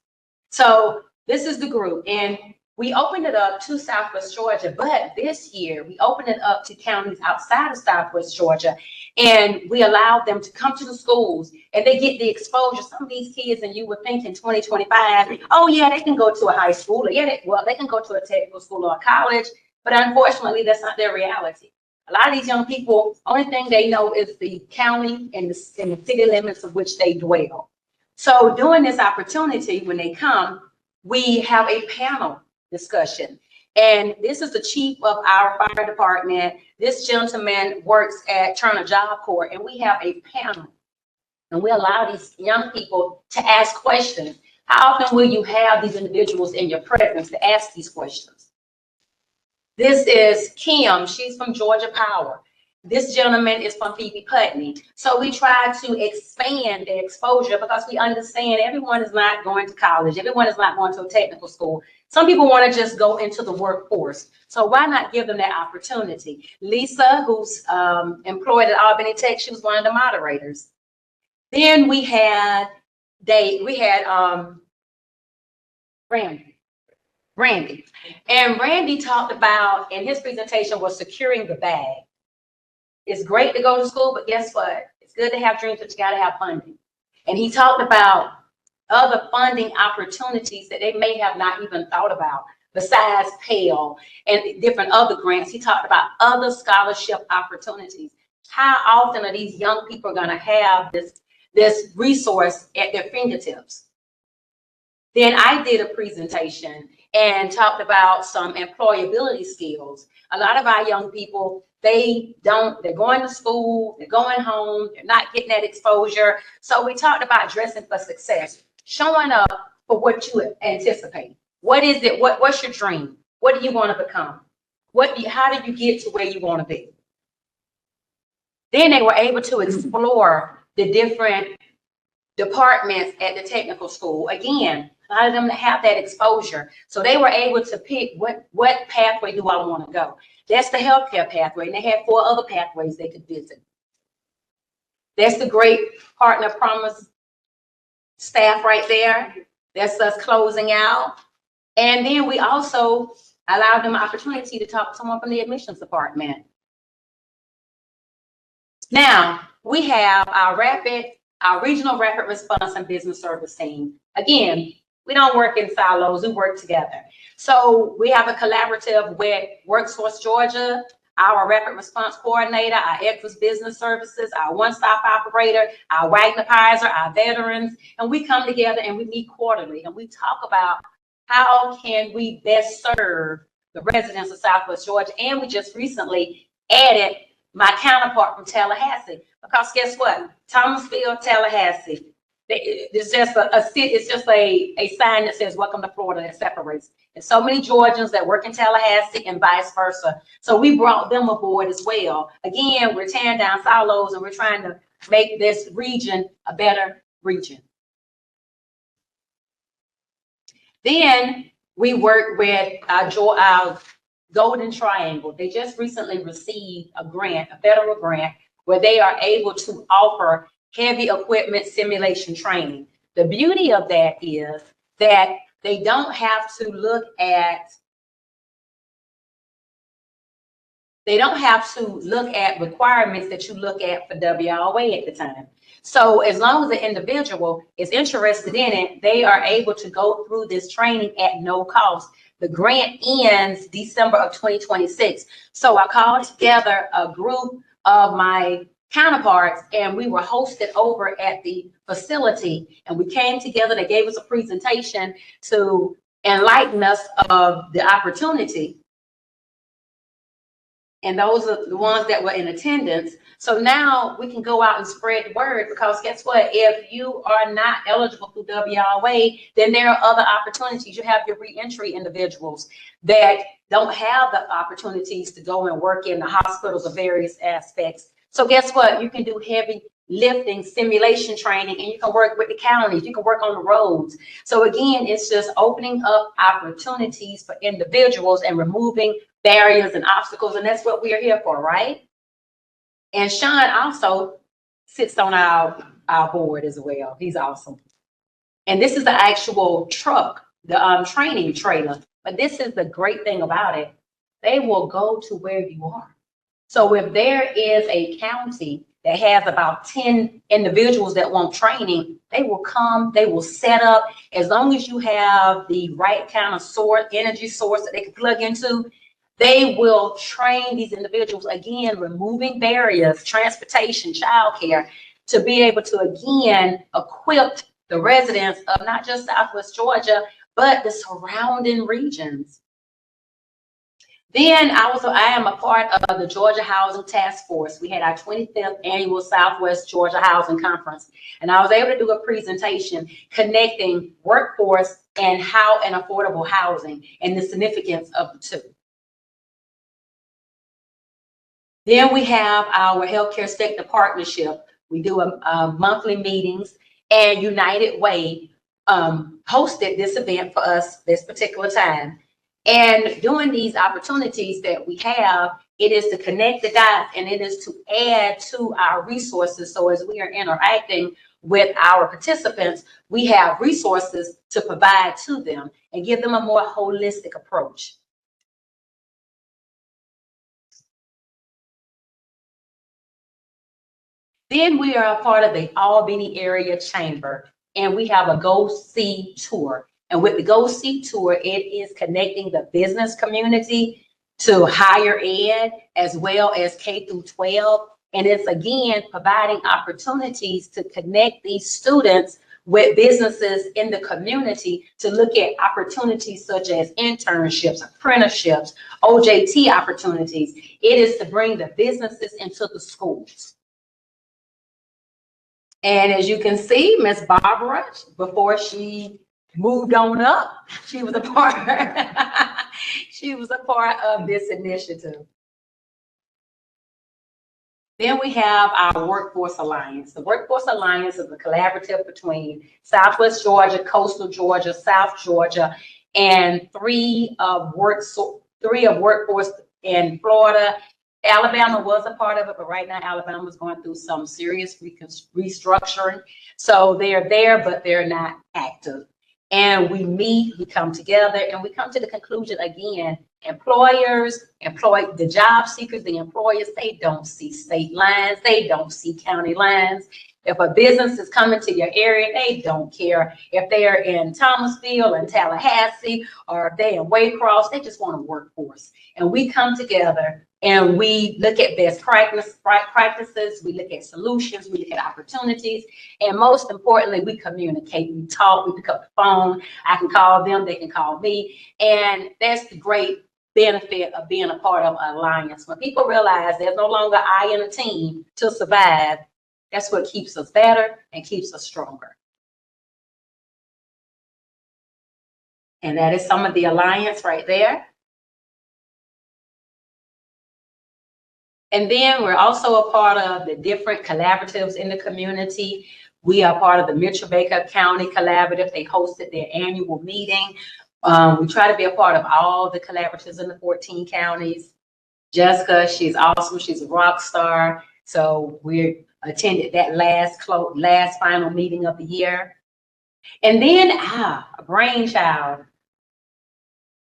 So this is the group, and we opened it up to Southwest Georgia, but this year we opened it up to counties outside of Southwest Georgia, and we allowed them to come to the schools and they get the exposure. Some of these kids, and you would think in 2025, oh yeah, they can go to a high school, or yeah, they can go to a technical school or a college, but unfortunately that's not their reality. A lot of these young people, only thing they know is the county and the city limits of which they dwell. So during this opportunity, when they come, we have a panel discussion. And this is the chief of our fire department. This gentleman works at Turner Job Corps, and we have a panel. And we allow these young people to ask questions. How often will you have these individuals in your presence to ask these questions? This is Kim. She's from Georgia Power. This gentleman is from Phoebe Putney. So we try to expand the exposure because we understand everyone is not going to college. Everyone is not going to a technical school. Some people want to just go into the workforce. So why not give them that opportunity? Lisa, who's employed at Albany Tech, she was one of the moderators. Then we had Randy. And Randy talked about, and his presentation was securing the bag. It's great to go to school, but guess what? It's good to have dreams, but you got to have funding. And he talked about other funding opportunities that they may have not even thought about besides Pell and different other grants. He talked about other scholarship opportunities. How often are these young people going to have this resource at their fingertips? Then I did a presentation and talked about some employability skills. A lot of our young people, they're going to school, they're going home, they're not getting that exposure. So we talked about dressing for success, showing up for what you anticipate. What is it? What's your dream? What do you want to become? How do you get to where you want to be? Then they were able to explore the different departments at the technical school. Again, a lot of them have that exposure. So they were able to pick what pathway do I want to go. That's the healthcare pathway. And they had 4 other pathways they could visit. That's the great Partner Promise staff right there. That's us closing out. And then we also allowed them an opportunity to talk to someone from the admissions department. Now, we have our regional rapid response and business service team. Again, we don't work in silos, we work together. So we have a collaborative with WorkSource Georgia, our rapid response coordinator, our Exodus Business Services, our one-stop operator, our Wagner-Pizer, our veterans, and we come together and we meet quarterly and we talk about how can we best serve the residents of Southwest Georgia. And we just recently added my counterpart from Tallahassee, because guess what? Thomasville, Tallahassee. It's just a sign that says "Welcome to Florida" that separates. There's so many Georgians that work in Tallahassee and vice versa. So we brought them aboard as well. Again, we're tearing down silos and we're trying to make this region a better region. Then we work with our Golden Triangle. They just recently received a grant, a federal grant, where they are able to offer heavy equipment simulation training. The beauty of that is that they don't have to look at requirements that you look at for WRA at the time. So as long as the individual is interested in it, they are able to go through this training at no cost. The grant ends December of 2026. So I called together a group of my counterparts and we were hosted over at the facility and we came together. They gave us a presentation to enlighten us of the opportunity. And those are the ones that were in attendance. So now we can go out and spread the word, because guess what? If you are not eligible through WRA, then there are other opportunities. You have your reentry individuals that don't have the opportunities to go and work in the hospitals of various aspects. So guess what? You can do heavy lifting, simulation training, and you can work with the counties. You can work on the roads. So again, it's just opening up opportunities for individuals and removing barriers and obstacles. And that's what we are here for, right? And Sean also sits on our board as well. He's awesome. And this is the actual truck, the training trailer. But this is the great thing about it. They will go to where you are. So if there is a county that has about 10 individuals that want training, they will come, they will set up. As long as you have the right kind of energy source that they can plug into, they will train these individuals, again, removing barriers, transportation, childcare, to be able to, again, equip the residents of not just Southwest Georgia, but the surrounding regions. Then I am a part of the Georgia Housing Task Force. We had our 25th annual Southwest Georgia Housing Conference, and I was able to do a presentation connecting workforce and affordable housing and the significance of the two. Then we have our healthcare sector partnership. We do monthly meetings, and United Way hosted this event for us this particular time. And during these opportunities that we have, it is to connect the dots and it is to add to our resources. So as we are interacting with our participants, we have resources to provide to them and give them a more holistic approach. Then we are a part of the Albany Area Chamber, and we have a Go See tour. And with the Go See tour, it is connecting the business community to higher ed as well as K through 12. And it's, again, providing opportunities to connect these students with businesses in the community to look at opportunities such as internships, apprenticeships, OJT opportunities. It is to bring the businesses into the schools. And as you can see, Miss Barbara, before she moved on up, she was a part of this initiative. Then we have our Workforce Alliance. The Workforce Alliance is a collaborative between Southwest Georgia, Coastal Georgia, South Georgia, and three of workforce in Florida. Alabama was a part of it, but right now Alabama is going through some serious restructuring. So they're there, but they're not active. And we meet, we come together, and we come to the conclusion again, employers, the job seekers, the employers, they don't see state lines, they don't see county lines. If a business is coming to your area, they don't care if they're in Thomasville and Tallahassee, or if they're in Waycross, they just want a workforce. And we come together and we look at best practices, we look at solutions, we look at opportunities, and most importantly, we communicate, we talk, we pick up the phone. I can call them, they can call me, and that's the great benefit of being a part of an alliance. When people realize there's no longer I in a team to survive, that's what keeps us better and keeps us stronger. And that is some of the alliance right there. And then we're also a part of the different collaboratives in the community. We are part of the Mitchell-Baker County Collaborative. They hosted their annual meeting. We try to be a part of all the collaboratives in the 14 counties. Jessica, she's awesome. She's a rock star. So we attended that last final meeting of the year. And then a brainchild.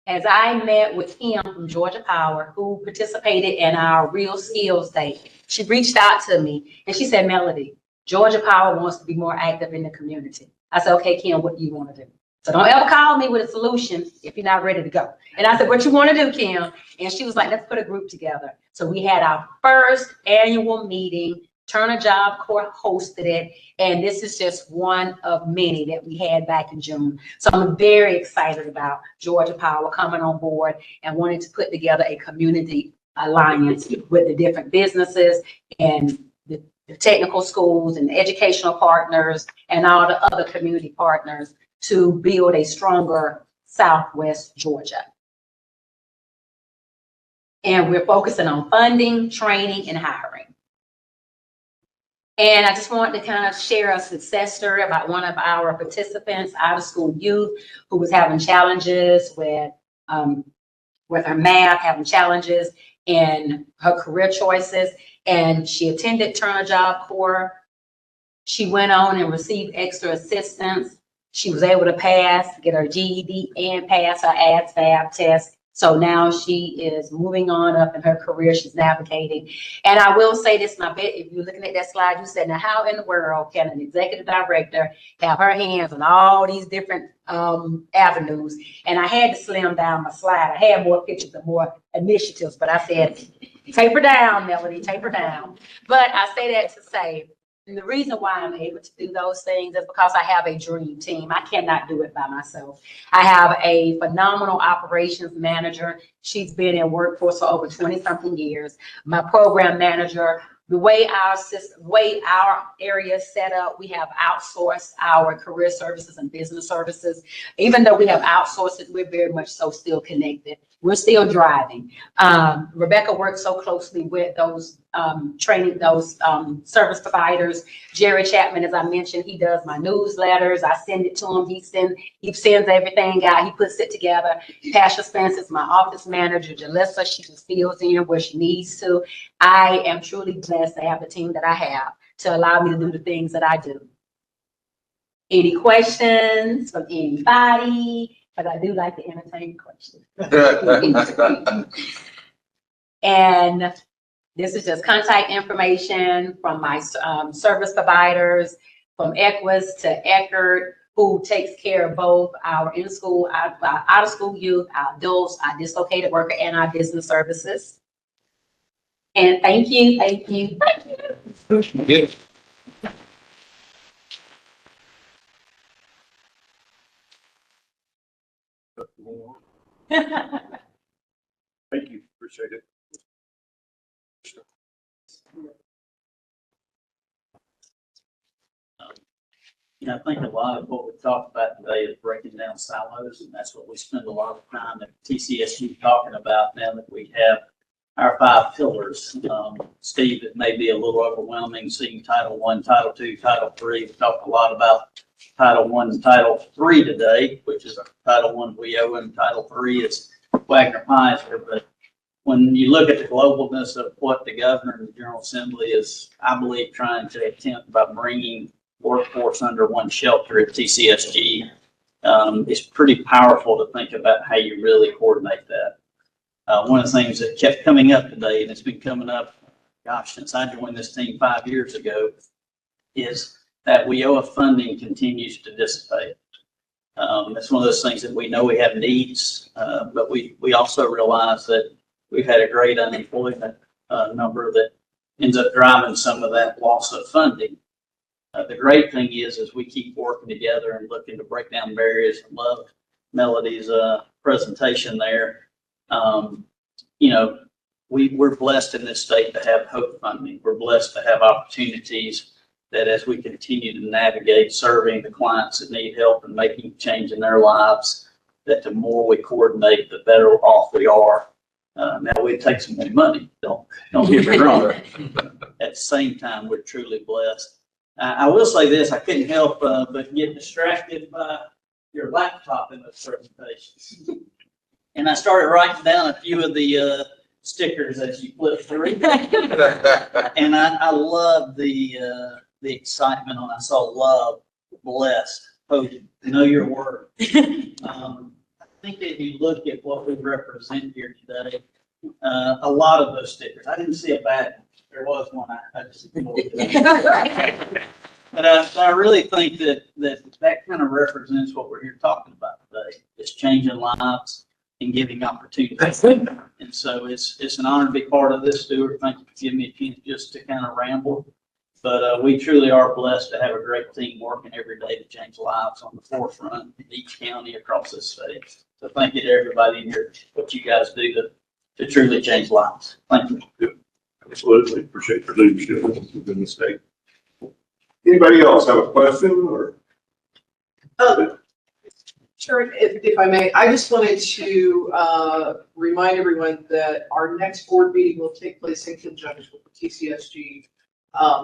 As I met with Kim from Georgia Power, who participated in our Real Skills Day, she reached out to me and she said, Melody, Georgia Power wants to be more active in the community. I said, okay, Kim, what do you want to do? So don't ever call me with a solution if you're not ready to go. And I said, what you want to do, Kim? And she was like, let's put a group together. So we had our first annual meeting. Turner Job Corps hosted it, and this is just one of many that we had back in June. So I'm very excited about Georgia Power coming on board and wanting to put together a community alliance with the different businesses and the technical schools and the educational partners and all the other community partners to build a stronger Southwest Georgia. And we're focusing on funding, training, and hiring. And I just wanted to kind of share a success story about one of our participants, out of school youth, who was having challenges with her math, having challenges in her career choices. And she attended Turner Job Corps. She went on and received extra assistance. She was able to get her GED and pass her ASVAB test. So now she is moving on up in her career. She's navigating. And I will say this, and I bet if you're looking at that slide, you said, now how in the world can an executive director have her hands on all these different avenues? And I had to slim down my slide. I had more pictures and more initiatives, but I said, taper down, Melody, taper down. But I say that to say, and the reason why I'm able to do those things is because I have a dream team. I cannot do it by myself. I have a phenomenal operations manager. She's been in workforce for over 20-something years. My program manager, the way our area is set up, we have outsourced our career services and business services. Even though we have outsourced it, we're very much so still connected. We're still driving. Rebecca works so closely with those service providers. Jerry Chapman, as I mentioned, he does my newsletters. I send it to him. He sends everything out. He puts it together. Pasha Spence is my office manager. Jalissa, she just fills in where she needs to. I am truly blessed to have the team that I have to allow me to do the things that I do. Any questions from anybody? But I do like to entertain questions. And this is just contact information from my service providers, from Equus to Eckerd, who takes care of both our in-school, our out-of-school youth, our adults, our dislocated worker, and our business services. And thank you, thank you. Yes. Thank you, appreciate it. I think a lot of what we talked about today is breaking down silos, and that's what we spend a lot of time at TCSU talking about now that we have our 5 pillars. Steve, it may be a little overwhelming seeing Title I, Title II, Title III. We talked a lot about Title I and Title III today, which is Title I we owe, and Title III is Wagner Pfizer. But when you look at the globalness of what the governor and the General Assembly is, I believe, trying to attempt by bringing workforce under one shelter at TCSG, it's pretty powerful to think about how you really coordinate that. One of the things that kept coming up today, and it's been coming up, gosh, since I joined this team 5 years ago, is that WIOA funding continues to dissipate. It's one of those things that we know we have needs, but we also realize that we've had a great unemployment number that ends up driving some of that loss of funding. The great thing is we keep working together and looking to break down barriers. And love Melody's presentation there. You know, we're blessed in this state to have HOPE funding. We're blessed to have opportunities that as we continue to navigate serving the clients that need help and making change in their lives, that the more we coordinate, the better off we are. Now it takes some more money. Don't get me wrong. At the same time, we're truly blessed. I will say this, I couldn't help but get distracted by your laptop in those presentations. And I started writing down a few of the stickers as you flip through. And I love the excitement when I saw love, blessed, hope, know your word. I think if you look at what we represent here today, a lot of those stickers, I didn't see a bad one. There was one. I just ignored it. But I really think that kind of represents what we're here talking about today. It's changing lives and giving opportunities. And so it's an honor to be part of this, Stuart. Thank you for giving me a chance just to kind of ramble. But we truly are blessed to have a great team working every day to change lives on the forefront in each county across this state. So thank you to everybody in here, what you guys do to truly change lives. Thank you. Absolutely. Appreciate your leadership within the state. Anybody else have a question or? Sure, if I may, I just wanted to remind everyone that our next board meeting will take place in conjunction with the TCSG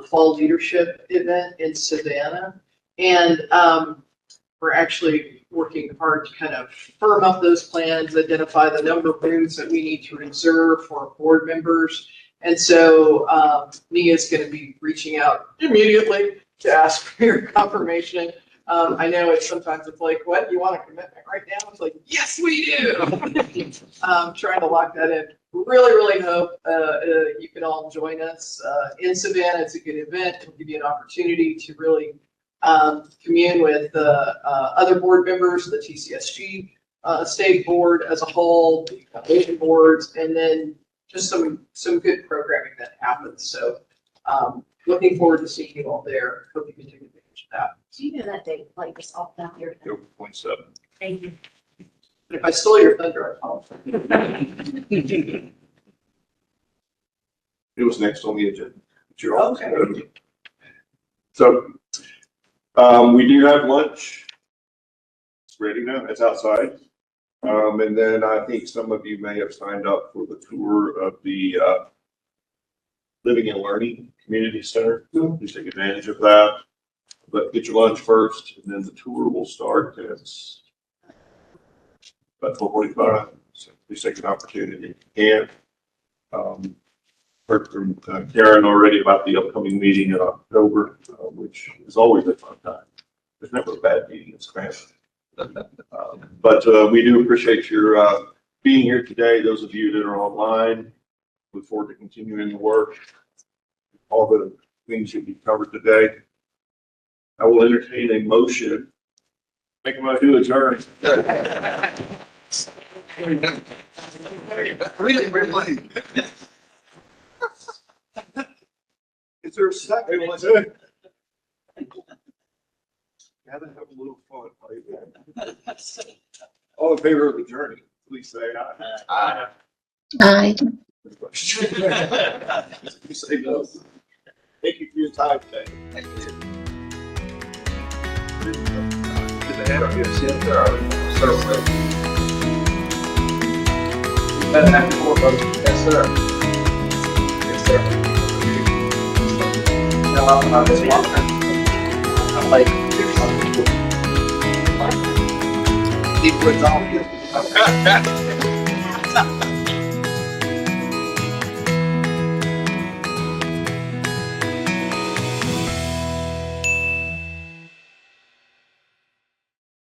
Fall Leadership event in Savannah. And we're actually working hard to kind of firm up those plans, identify the number of rooms that we need to reserve for board members. And so Nia's going to be reaching out immediately to ask for your confirmation. I know sometimes it's like, what, you want a commitment right now? It's like, yes, we do. Trying to lock that in. Really, really hope you can all join us in Savannah. It's a good event. It'll give you an opportunity to really commune with other board members, the TCSG state board as a whole, the boards, and then just some good programming that happens. So looking forward to seeing you all there. Hope you can take advantage of that. Do you know that date, like just off down here? 0.7. Thank you. If I stole your thunder, I apologize. It was next on the agenda. You're all Okay. So we do have lunch. It's ready now. It's outside. And then I think some of you may have signed up for the tour of the Living and Learning Community Center. Please take advantage of that. But get your lunch first, and then the tour will start at about 4:45. So please take an opportunity. And heard from Karen already about the upcoming meeting in October, which is always a fun time. There's never a bad meeting. It's family. But we do appreciate your being here today. Those of you that are online, look forward to continuing the work. All the things that we covered today. I will entertain a motion. Make a motion to adjourn. Really? Is there a second? Gotta have a little fun. All in favor of adjourning, please say aye. Aye. You say no. Thank you for your time today. Thank you. Yes, sir. Deep woods on.